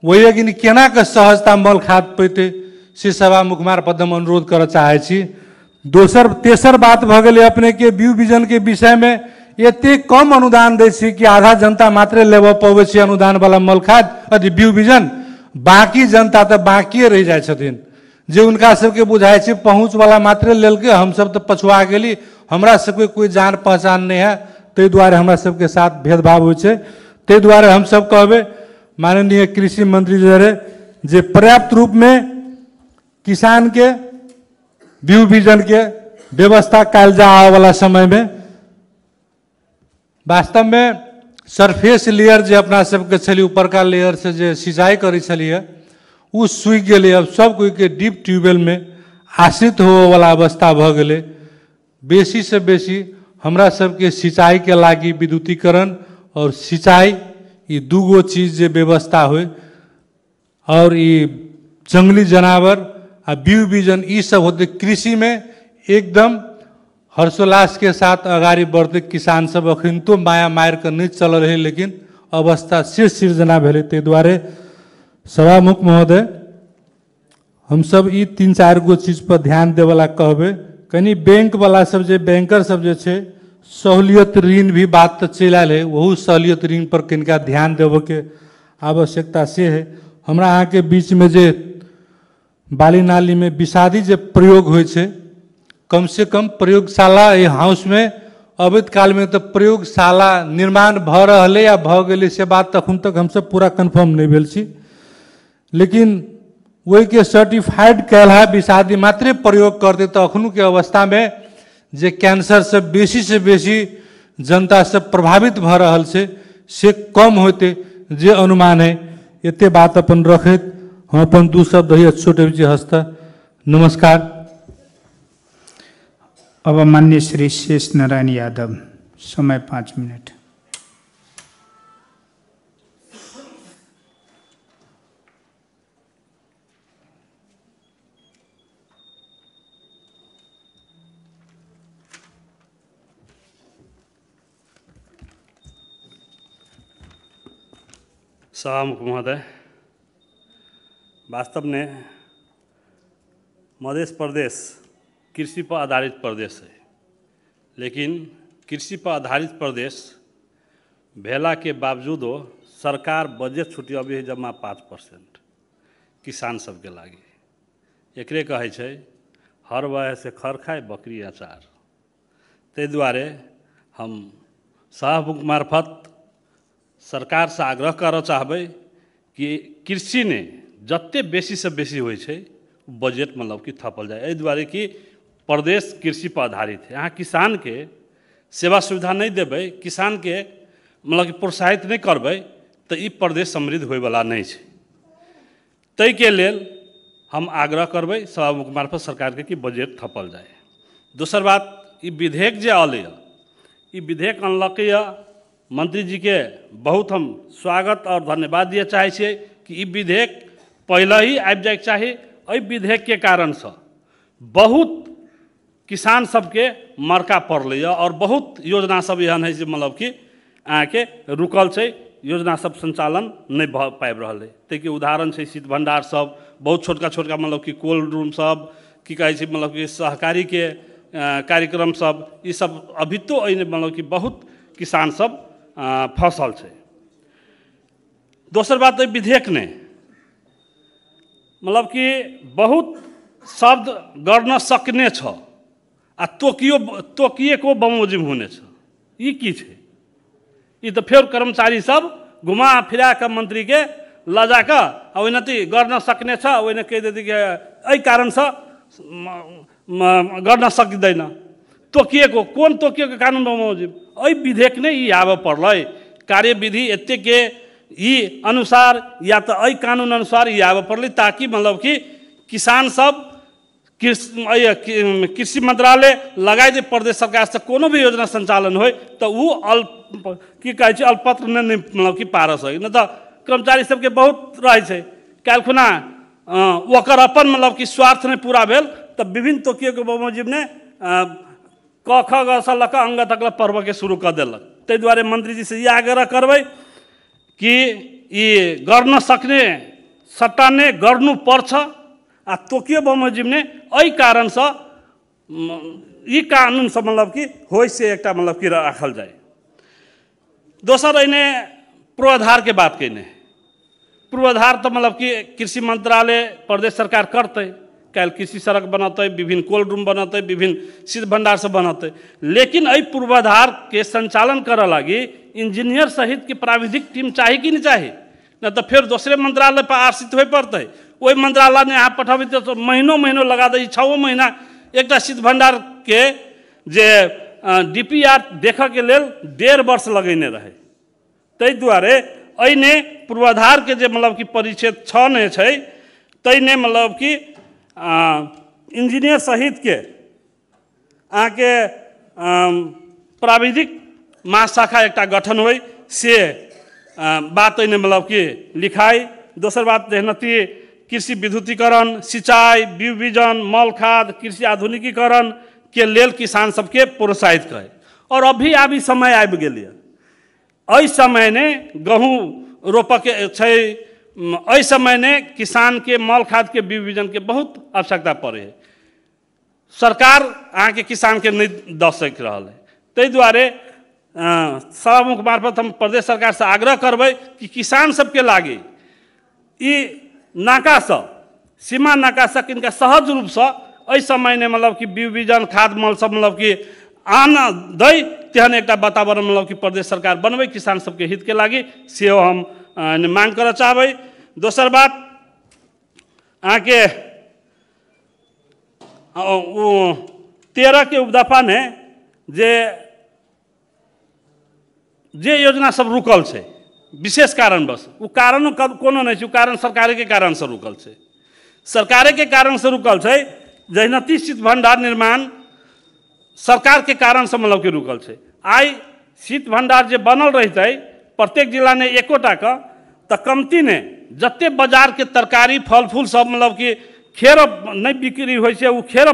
Speaker 9: वही कि केना के सहजता मल खाद पैते से सभामुख मार्फत हम अनुरोध करऽ चाहे छी। तेसर बात भ गेलै अपने के बीउ बीजन के विषय में एते कम अनुदान दै छी कि आधा जनता मात्रे लेबऽ पबै छै अनुदान वाला मल खाद अथी बीउ बीजन, बाकी जनता तो बाकिए रह जाए छथिन। जे उनका सबके बुझाई छै पहुँच वाला मात्रे लेलकै, हम सब तो पछुआ गेली, हमरा सबके कोई जान पहचान नहीं है, ताहि दुआरे हमरा सबके साथ भेदभाव होइ छै। ताहि दुआरे हम सब कहबे माननीय कृषि मंत्री जे पर्याप्त रूप में किसान के बीउ बीजन के व्यवस्था कयल जा आने वाला समय में। वास्तव में सरफेस लेयर जे अपना सबके छली ऊपर का लेयर से जे सिंचाई करै छलिए उ सूखि गेलै। अब सब कोई के डीप ट्यूबवेल में आश्रित होवे वाला अवस्था भ गेलै। बेसी से बेसी हमरा सबके सिंचाई के लागी विद्युतीकरण और सिंचाई ये 2 गो चीज जे व्यवस्था होय और ये जंगली जानवर आ बीउ बीजन ई सब होते कृषि में एकदम हर्षोल्लास के साथ अगाड़ी बढ़ते। किसान सब अखन तो माया मार के नहीं चल रहे, लेकिन अवस्था से सृजना भेले। ताहि दुआरे सभामुख महोदय हम सब ई 3-4 गो चीज पर ध्यान दे वाला कहबे। कनी बैंक वाला सब जे बैंकर सब जे छै सहूलियत ऋण भी बात तो चल आयल है, वहू सहूलियत ऋण पर किनका ध्यान देवे के आवश्यकता से है। हमरा अहाँ के बीच में जे बाली नाली में विषादी जे प्रयोग होइ छै, कम से कम प्रयोगशाला हाउस में अवैध काल में तो प्रयोगशाला निर्माण भ रहा या भ गेलै से बात तखन तक हम सब पूरा कन्फर्म नहीं भेल छी। लेकिन वही के सर्टिफाइड कहला विषादी मात्रे प्रयोग करते तो अखनू के अवस्था में जे कैंसर से बेसी जनता से प्रभावित भ रहल से कम होते जे अनुमान है। एते बात अपन रखत हम अपन 2 शब्द ही छोटे जी हस्ता नमस्कार।
Speaker 1: अब माननीय श्री शेष नारायण यादव, समय 5 मिनट।
Speaker 10: सभामुख महोदय, वास्तव में मध्य प्रदेश कृषि पर आधारित प्रदेश है, लेकिन कृषि पर आधारित प्रदेश भेला के बावजूद सरकार बजट छुट्टी अभी है जमा 5% किसान सबके लागे। एकरे कहे छै हर वह से खर खाए बकरी अचार। ते दुआरे हम सभामुख मार्फत सरकार से आग्रह कर चाहबै कि कृषि ने जत्ते बेसी से बेसी होइ छै बजट मतलब कि थपल जाए। एहि दुआरे कि प्रदेश कृषि पर आधारित है। यहाँ किसान के सेवा सुविधा नहीं देबै, किसान के मतलब कि प्रोत्साहित नहीं करबै तो ई प्रदेश समृद्ध होय वाला नहीं है। तै के लेल हम आग्रह करबै सभामुख मार्फत सरकार के कि बजट थपल जाए। दोसर बात, ई विधेयक जे अलै, ई विधेयक अनलकै मंत्री जी के बहुत हम स्वागत और धन्यवाद दिए चाहे छियै कि ई विधेयक पहले ही आबि जाए चाहिए। एहि विधेयक के कारण से बहुत किसान सबके मरका पड़लै और बहुत योजना सब एहन है मतलब कि अहाँके रुकल छै, योजना सब संचालन नहीं भ पाबि रहल है। ताहिके उदाहरण छै शीत भंडार सब, बहुत छोटका छोटका मतलब कि कोल्ड रूम सब, की कहै छै मतलब कि सहकारी के कार्यक्रम सब, ई सब अभी तो एहिमे मतलब कि बहुत किसान सब फसल छै। दोसर बात, विधेयक ने मतलब कि बहुत शब्द गर्न सक्ने छ आ तोकिएको बमोजिम हुने छ। ई की छै? ई तो फेर कर्मचारी सब घुमा फिरा के मंत्री के लजा के ओहिनति गर्न सक्ने छ, ओहिने कहि देती कि एहि कारण से गर्न सकिँदैन। तोकिएको कोन तोकिएको कानून बमोजिम? एहि विधेयक ने ई आबऽ पड़लै। कार्यविधि एते के ई अनुसार या तो एहि कानून अनुसार ई आबऽ पड़लै ताकि मतलब कि किसान सब कृषि मंत्रालय लगाए दे प्रदेश सरकार से कोनो भी योजना संचालन हो तो वो की कहै छै अल्पत्र नहीं मतलब कि पारस है। नहीं तो कर्मचारी सबके बहुत रहे छै, काल्खुना ओकर अपन मतलब कि स्वार्थ नहीं पूरा भेल तो विभिन्न तोकियो के बमोजिम ने क ख ग स ल क अंग तक पढ़ब के शुरू कर देलक। ताहि दुआरे मंत्री जी से ये आग्रह करबै कि ये गर्न सक्ने सट्टा ने गर्नु पर्छ आ तोकियो बमोजिम ने एहि कारण से ई कानून सब मतलब कि होय से एकटा मतलब कि राखल जाए। दोसर एने पूर्वाधार के बात कने, पूर्वाधार तो मतलब कि कृषि मंत्रालय प्रदेश सरकार करते, कल कृषि सड़क बनते, विभिन्न कोल्ड रूम बनते, विभिन्न शीत भंडार सब बनते, लेकिन एहि पूर्वाधार के संचालन करे लगी इंजीनियर सहित की प्राविधिक टीम चाहिए कि नहीं चाहिए? न तो फिर दूसरे मंत्रालय पर आश्रित हो पड़ते। वही मंत्रालय ने यहाँ पठाबी तो महीनों लगा दी, 6 महीना एक शीत भंडार के जे डीपीआर देख के लेल 1.5 वर्ष लगेने रहे। ताहि दुआरे एने पूर्वाधार के जे मतलब कि परिच्छेद 6 ने छै तैने मतलब कि इंजीनियर सहित के आके प्राविधिक महाशाखा एकटा गठन हो से बात एने मतलब कि लिखाई। दोसर बात जेहनती कृषि विद्युतीकरण, सिंचाई, बीज बीजन, मल खाद, कृषि आधुनिकीकरण के लेल किसान सबके प्रोत्साहित करे। और अभी आबी समय आबि गेल एहि समय ने गहूँ रोपऽ के छै, एहि समय ने किसान के मल खाद के बीज बीजन के बहुत आवश्यकता पड़े है। सरकार अहाँ के किसान के नहीं दऽ सक रहल है। ताहि दुआरे सभामुख मार्फत हम प्रदेश सरकार से आग्रह करबै कि किसान सबके लागे ई नाका सब, सीमा नाका सब किनका सहज रूप से एहि समय ने मतलब कि बीज बीजन खाद मल सब मतलब कि आन दै तेहन एकटा वातावरण मतलब कि प्रदेश सरकार बनबै किसान सबके हित के लागी से हम मांग करऽ चाहबै। दोसर बात आके 13 के उपदफा ने जे योजना सब रुकल है विशेष कारणवश, वो कारण कोनो नहीं छै, कारण सरकार के कारण से रुकल है। सरकार के कारण से रुकल है। जहिना शीत भंडार निर्माण सरकार के कारण से मतलब कि रुकल है। आई शीत भंडार जे बनल रहते प्रत्येक जिला ने एकोटा का, तो कमती ने जते बाजार के तरकारी फल फूल सब मतलब कि खेर नहीं बिक्री हो, वो खेर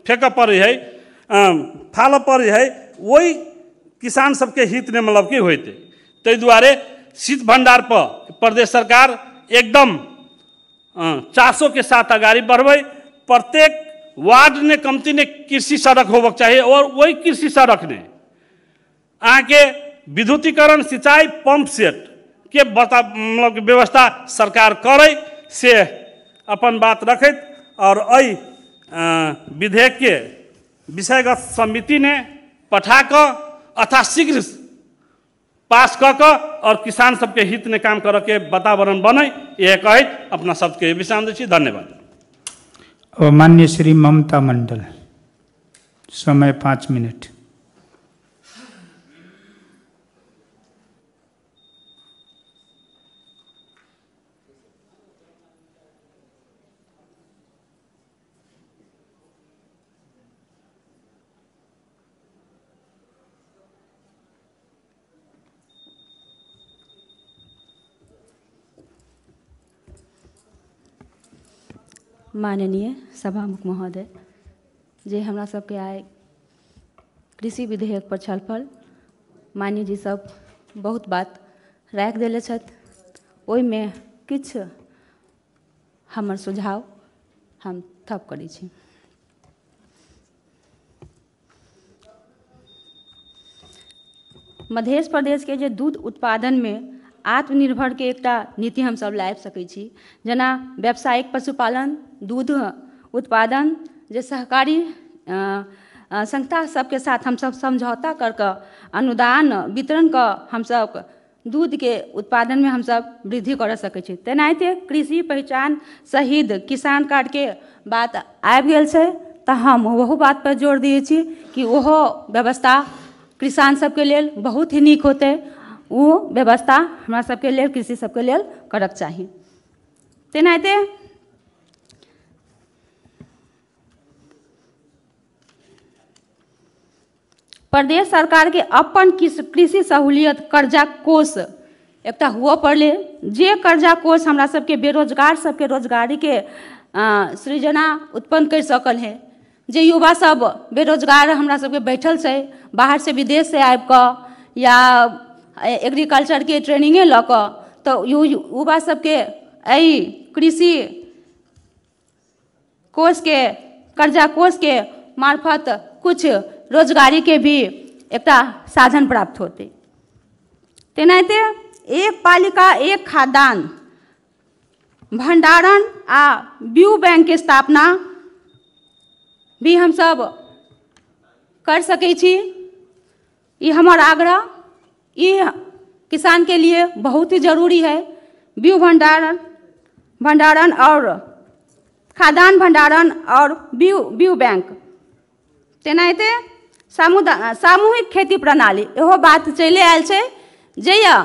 Speaker 10: फेंक पड़े है, फाल पड़े है, वही किसान सबके हित ने मतलब कि होते। ताहि दुआरे शीत भंडार पर प्रदेश सरकार एकदम 400 के साथ आगाड़ी बढ़े। प्रत्येक वार्ड ने कमती ने कृषि सड़क होबक चाहिए, और वही कृषि सड़क ने आके विद्युतीकरण सिंचाई पंप सेट के मतलब व्यवस्था सरकार करे से अपन बात रखत, और अई विधेयक के विषयगत समिति ने पठा कर यथाशीघ्र पास कर और किसान सबके हित में काम करे के वातावरण बने, यह कहत अपना सबके विश्राम दै छी। धन्यवाद।
Speaker 1: माननीय श्री ममता मंडल, समय 5 मिनट।
Speaker 11: माननीय सभामुख महोदय, जे हमरा सबके आइ कृषि विधेयक पर छलफल माननीय जी सब बहुत बात राखि देले छथि, ओहिमे किछु हमर सुझाव हम थप करै छी। मध्य प्रदेश के जे दूध उत्पादन में आत्मनिर्भर के एकटा नीति हम सब लाबि सकै छी, जेना व्यावसायिक पशुपालन, दूध उत्पादन, जे सहकारी संस्था सबके साथ हम सब समझौता करके अनुदान वितरण का हम सब दूध के उत्पादन में हम सब वृद्धि कर सकै छी। तेनाहिते कृषि पहचान शहीद किसान कार्ड के बात आबि गेल छै, तऽ हम ओहो बात पर जोर दिए छी कि ओहो व्यवस्था किसान सबके लेल बहुत ही नीक होते, वो व्यवस्था हमरा सबके लेल कृषि सबके लेल करक चाही। तेनाहिते प्रदेश सरकार के अपन कृषि सहूलियत कर्जा कोष एकटा हुआ पड़ले, जे कर्जा कोष हमरा सबके बेरोजगार सबके रोजगारी के सृजना उत्पन्न कर सकल है। जे युवा सब बेरोजगार हमरा सबके बैठल छै, बाहर से विदेश से आबि कऽ या एग्रीकल्चर के ट्रेनिंगे लऽ कऽ, तो युवा सबके एहि कृषि कोष के कर्जा कोष के मार्फत कुछ रोजगारी के भी एकटा साधन प्राप्त होते। तेनाहिते एक पालिका एक खाद्यान्न भंडारण आ ब्यू बैंक के स्थापना भी हम सब कर सकै छी। ये हमारा आग्रह, ये किसान के लिए बहुत ही जरूरी है। ब्यू भंडारण और खाद्यान्न भंडारण और ब्यू बैंक। तेनाहिते सामूहिक खेती प्रणाली, इहो बात चले आयल छै, जैया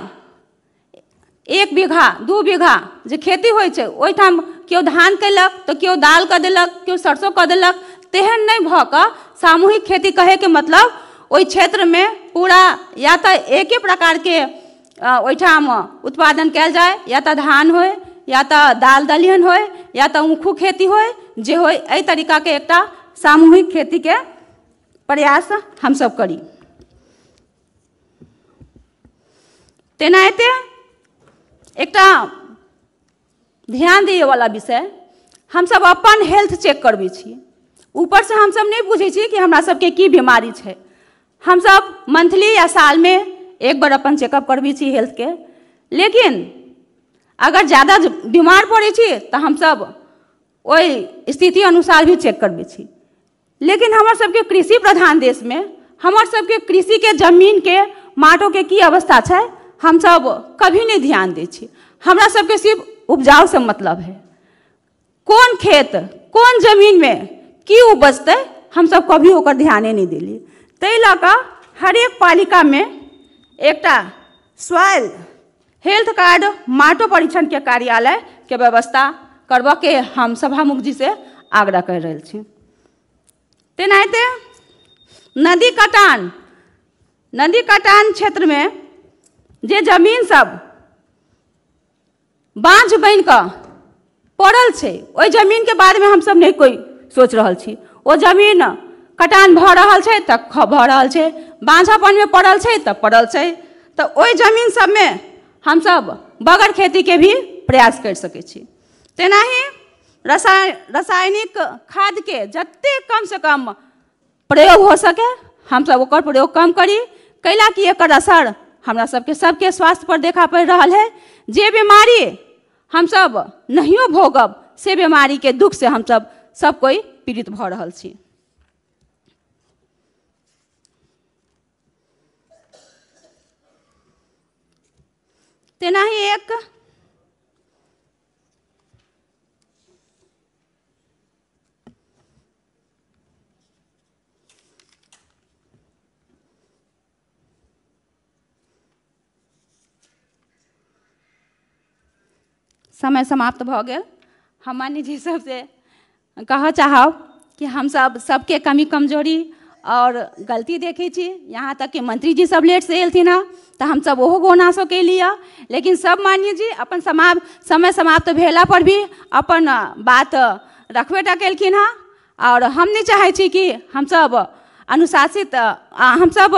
Speaker 11: 1 बीघा 2 बीघा जे खेती होइ छै, ओहिठाम केओ धान कयलक तऽ केओ दाल कऽ देलक, केओ सरसों कऽ देलक, तेहन नहीं भऽ कऽ सामूहिक खेती कहे के मतलब ओहि क्षेत्र में पूरा या तो एक ही प्रकार के ओहिठाम उत्पादन कयल जाए, या तो धान होय, या तो दाल दलिहन होय, या तो ऊखू खेती होय, जे होय एहि तरीका के एकटा सामूहिक खेती के प्रयास हम सब करी। तेनाहिते एकटा ध्यान दिए वाला विषय, हम सब अपन हेल्थ चेक करबै छी। ऊपर से हम सब नहीं बुझे छी कि हमरा सबके की बीमारी छै। हम सब मंथली या साल में एक बार अपन चेकअप करबै छी हेल्थ के, लेकिन अगर ज़्यादा बीमार पड़े छी तो हम सब वही स्थिति अनुसार भी चेक करबै छी। लेकिन हमार सबके कृषि प्रधान देश में हमार सबके कृषि के जमीन के माटो के की अवस्था छै, हम सब कभी नहीं ध्यान दै छी। हमरा सबके सिर्फ उपजाऊ से मतलब है। कौन खेत कौन जमीन में की उपजते हम सब कभी ओकर ध्याने नहीं दिली। तै लऽ कऽ हरेक पालिका में एकटा सॉइल हेल्थ कार्ड माटो परीक्षण के कार्यालय के व्यवस्था करबऽ के हम सभामुख जी से आग्रह कर रहल छी। तेनाहिते नदी कटान क्षेत्र में जे जमीन सब बाँझ बनि कऽ पड़ल छै ओहि जमीन के बारे में हम सब नहीं कोई सोच रहल छी। ओ जमीन कटान भऽ रहल छै तऽ भऽ रहल छै, बाँझापन में पड़ल छै तऽ पड़ल छै, तऽ ओहि जमीन सब में हम सब बगैर खेती के भी प्रयास कर सकै छी। तेनाही रासायनिक खाद के जते कम से कम प्रयोग हो सके हम सब ओकर प्रयोग कम करी, कैला कि एकर असर हमरा सबके स्वास्थ्य पर देखा पड़ रहा है। जे बीमारी हम सब नहियो भोगब से बीमारी के दुख से हम सब कोई पीड़ित भ रहल छी। तेनाही एक समय समाप्त भ गेल। हम माननीय जी सबसे कह चाहब कि हम सबके कमी कमजोरी और गलती देखे छी। यहाँ तक कि मंत्री जी सब लेट से एलथिन हँ तो हम सब ओहो गुनासो के लिए, लेकिन सब माननीय जी अपन समय समाप्त भेला पर भी अपन बात रखबे टा केलखिन हँ। और हम नहीं चाहे छी कि हम सब अनुशासित हम सब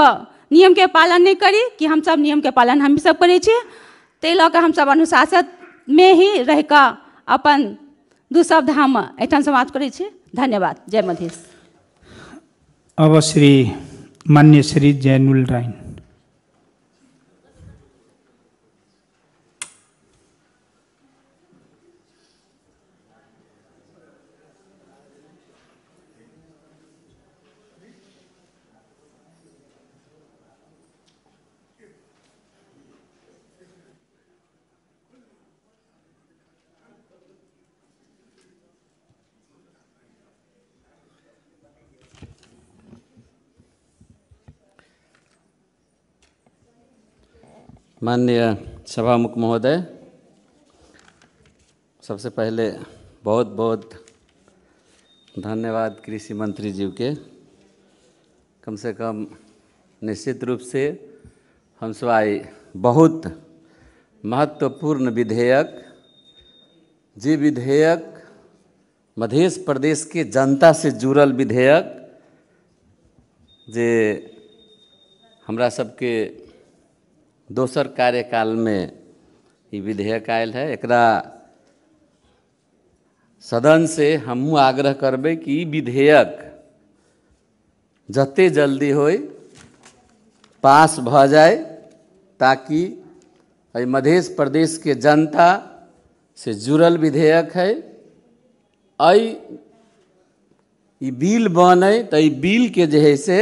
Speaker 11: नियम के पालन नहीं करी, कि हम सब नियम के पालन हम सब करै छी। तै लऽ कऽ हम सब अनुशासित में ही रह कऽ अपन दू शब्द हम एहिठाम समाप्त करै छी। धन्यवाद। जय मधेश।
Speaker 1: अब माननीय श्री जैनुल राइन।
Speaker 12: माननीय सभामुख महोदय, सबसे पहले बहुत बहुत धन्यवाद कृषि मंत्री जी के। कम से कम निश्चित रूप से हम सब आई बहुत महत्वपूर्ण विधेयक, जे विधेयक मध्य प्रदेश के जनता से जुड़ल विधेयक, जे हमरा सबके दोसर कार्यकाल में ये विधेयक आयल है। एकरा सदन से हमहूँ आग्रह करबे कि ई विधेयक जते जल्दी होय पास भ जाए, ताकि मध्य प्रदेश के जनता से जुड़ल विधेयक है। ई बिल बने तो ई बिल के जे है से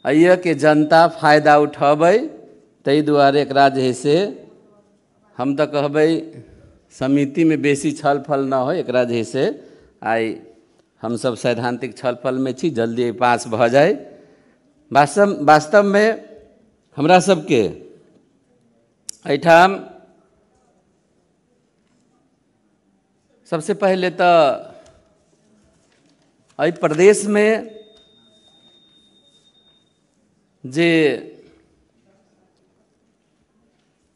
Speaker 12: के जनता फायदा उठाबे। तै दुआरे एकरा जे है से हम तो कहबै समिति में बेसी छल फल न हो, एकरा जे है से आई हम सब सैद्धांतिक छल फल में छी, जल्दी पास भ जाए। वास्तव में हमरा सबके एहिठाम सबसे पहले तो एहि प्रदेश में जे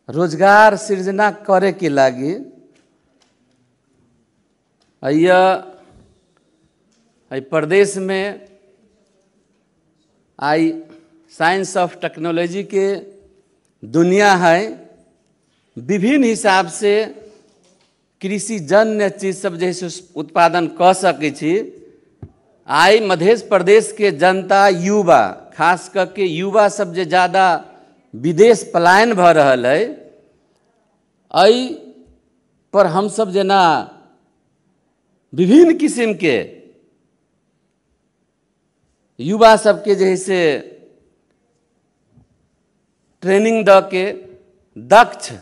Speaker 12: रोजगार सृजना करे के लागी प्रदेश में आई साइंस ऑफ टेक्नोलॉजी के दुनिया है। विभिन्न हिसाब से कृषि जन्य चीज सब जैसे उत्पादन कर सके छी। आई मध्य प्रदेश के जनता युवा, खास करके युवा सब जे ज़्यादा विदेश पलायन भ रहल है, एहि पर हम सब जना विभिन्न किस्म के युवा सबके जे है से ट्रेनिंग द के दक्ष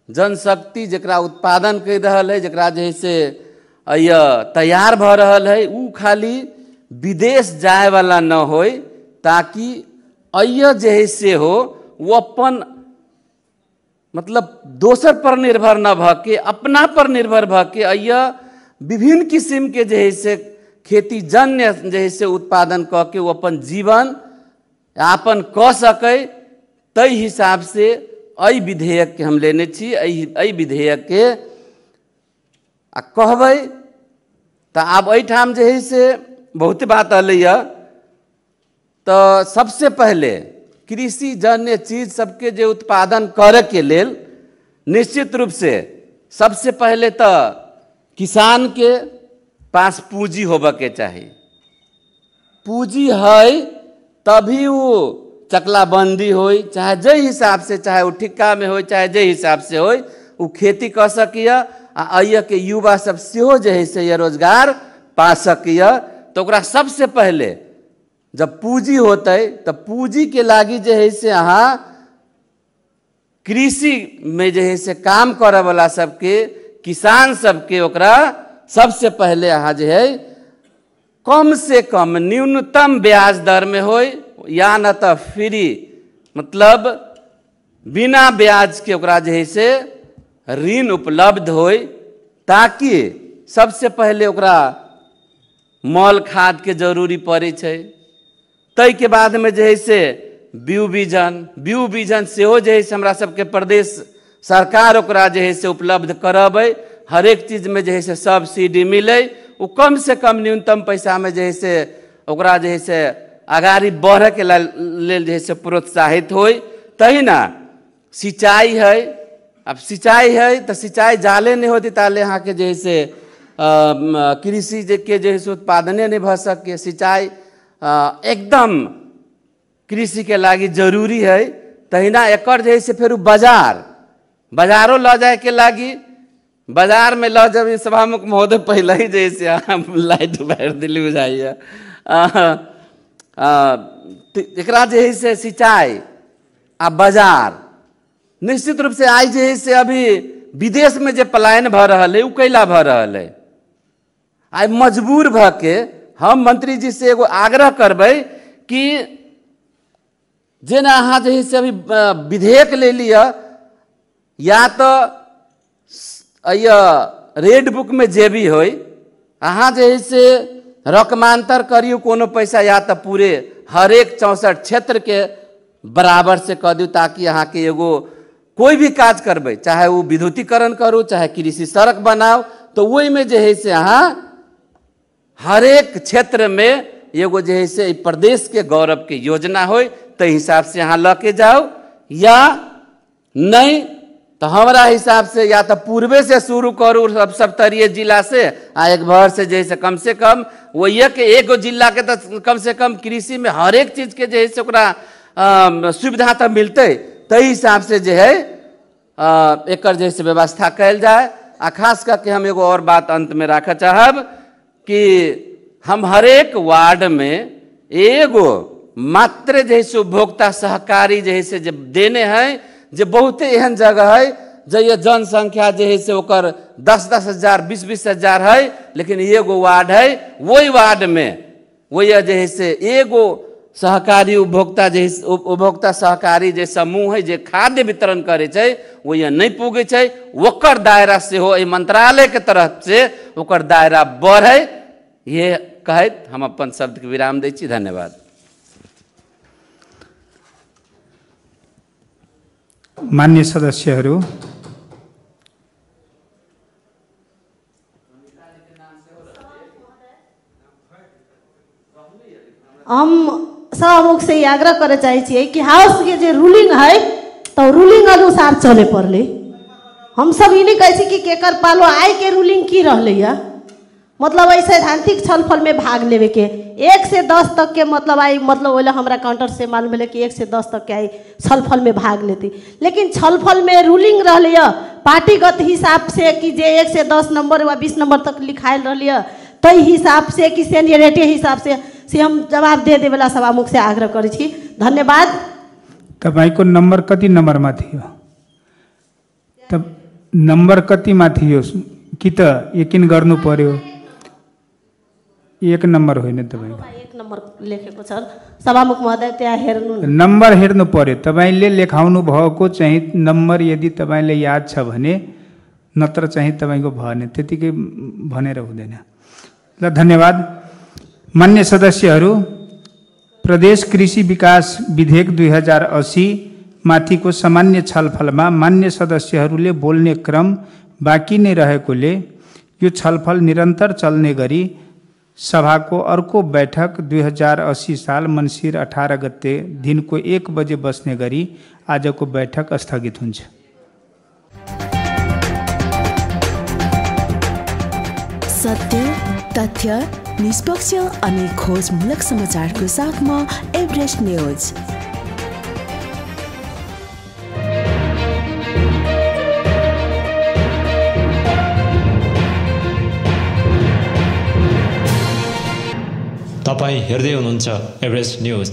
Speaker 12: जनशक्ति जकरा उत्पादन कर रहल है, जकरा जे है से तैयार भ रहल है उ खाली विदेश जाए वाला न हो, ताकि जे है से हो वो अपन मतलब दोसर पर निर्भर न भके अपना पर निर्भर भके विभिन्न किस्म के जे है से खेती जन्य जे है से उत्पादन क के वो अपन जीवन यापन क सके। तई हिसाब से अई विधेयक के हम लेने छी। अई विधेयक के कहबै तो आब एठाम जे है से बहुत बात अलै। तो सबसे पहले कृषि जन्य चीज सबके जे उत्पादन करे के लेल निश्चित रूप से सबसे पहले तो किसान के पास पूंजी होबे के चाहिए। पूंजी है तभी वो चकलाबंदी हो, चाहे जे हिसाब से, चाहे वो ठिक्का में हो, चाहे जे हिसाब से हो, वो खेती कर सकिया। आ के युवा सब सेहो जे है से ये रोजगार पा सकिया। तो ओकरा सबसे पहले जब पूंजी होते तो पूंजी के लागी जे है से अहाँ कृषि में जे है से काम करे वाला सबके, किसान सबके ओकरा सबसे पहले अहाँ जे है कम से कम न्यूनतम ब्याज दर में हो, या न तो फ्री मतलब बिना ब्याज के ओकरा जे है से ऋण उपलब्ध हो, ताकि सबसे पहले ओकरा मल खाद के जरूरी पड़े छै। तई के बाद में जे है से बीउ बीजन सेहो जे है से हमरा सबके प्रदेश सरकार ओकरा जे है से उपलब्ध करबै। हर एक चीज में जे है से सब्सिडी मिले, वो कम से कम न्यूनतम पैसा में जे है से ओकरा जे है से आगाड़ी बढ़े के लेल जे है से प्रोत्साहित हो। तही ना सिंचाई है, अब सिंचाई है तो सिंचाई जाले नहीं होती ताले यहाँ के जे है से कृषि के जे है से उत्पादने नहीं भ सके। सिंचाई एकदम कृषि के लागी जरूरी है। तहिना एकर जे है से फिर बाजारो ल जाए के लागी बाजार में ल जब सभामुख महोदय पहले ही जैसे लाइट बार दिल्ली बुझाइए एकरा जे है से सिंचाई आ बाजार निश्चित रूप से आई जे है से अभी विदेश में जे पलायन भ रहल है उ कैला भ रहल है। आई मजबूर भ के हम मंत्री जी से एगो आग्रह करबै कि जेना अहाँ जे है से अभी विधेयक ले लिया, या तो रेड बुक में जे भी हो अहाँ जे है से रकमांतर करियो कोनो पैसा, या तो पूरे हर एक 64 क्षेत्र के बराबर से कर दियो, ताकि अहाँ के एगो कोई भी काज करबै, चाहे वो विद्युतीकरण करू, चाहे कृषि सड़क बनाओ, तो वही में जे है से अहाँ हर एक क्षेत्र में एगो जे है से प्रदेश के गौरव के योजना हो, तो हिसाब से अहाँ ल के जाओ। या नहीं तो हमारा हिसाब से या तो पूर्वे से शुरू करू सब तरीय जिला से, आ एक भर से जैसे कम से वो ये कि एगो जिला के तो कम से कम कृषि में हर एक चीज के जैसे ओकरा सुविधा तो मिलते, तई हिसाब से जो है एकर जैसे व्यवस्था कैल जाए। आ खास करके हम एगो और बात अंत में रखा चाहब कि हम हर एक वार्ड में एगो मात्र जैसे उपभोक्ता सहकारी जैसे जब देने हैं, जो बहुते एहन जगह है जो ये जनसंख्या जो है से ओकर 10-10 हजार 20-20 हजार है, लेकिन एगो वार्ड है, वही वार्ड में वही जो है से एगो सहकारी उपभोक्ता सहकारी जे समूह है जे खाद्य वितरण करे छै वो ये नहीं पुगे छै, ओकर दायरा से हो मंत्रालय के तरफ से ओकर दायरा बढ़े। ये कहत हम अपन शब्द के विराम दै छी। धन्यवाद।
Speaker 1: मान्य सदस्यहरू,
Speaker 13: हम सभामुख से आग्रह करे चाहिए कि हाउस के जो रूलिंग है तो रूलिंग अनुसार चले पड़े। हम सब ये नहीं कहे कि केकर पालो आय के रूलिंग की रहले है, मतलब ऐसे सैद्धांतिक छलफल में भाग लेवे के 1 से 10 तक के मतलब आई, मतलब वो हमरा काउंटर से मालूम है कि 1 से 10 तक के आई छलफल में भाग लेती, लेकिन छलफल में रूलिंग रहले है पार्टीगत हिसाब से कि जे 1 से 10 नंबर व 20 नंबर तक लिखायल रहले है, तो हिसाब से कि सीनियरिटी हिसाब से हम जवाब दे देवेला सभामुख से आग्रह करै छी। धन्यवाद।
Speaker 1: तपाईको नंबर कति नंबर मा थियो? तब नंबर कति मा थियो कि त यकिन गर्नु पर्यो। 1 नम्बर होइन तपाईँ
Speaker 13: 1 नम्बर लेखेको छ सभामुख महोदय, त्यहाँ हेर्नु।
Speaker 1: नम्बर हेर्नु पर्यो। तपाईँले लेखाउनु भएको चाहिँ नम्बर यदि तपाईँले याद छ भने, नत्र चाहिँ तपाईँको भएन, त्यतिकै भनेर हुँदैन। ल धन्यवाद। मान्य सदस्यहरू, प्रदेश कृषि विकास विधेयक 2080 माथिको सामान्य छलफलमा मान्य सदस्यहरूले बोल्ने क्रम बाँकी नै रहेकोले यो छलफल निरन्तर चल्ने गरी सभाको अर्को बैठक 2080 साल मङ्सिर 18 गते दिनको 1 बजे बस्ने गरी आजको बैठक स्थगित हुन्छ।
Speaker 14: सत्य, तथ्य, निष्पक्ष अनि खोजमूलक समाचारको साथमा एभरेस्ट न्यूज।
Speaker 15: तपाईं हेर्दै हुनुहुन्छ एभरेस्ट न्यूज।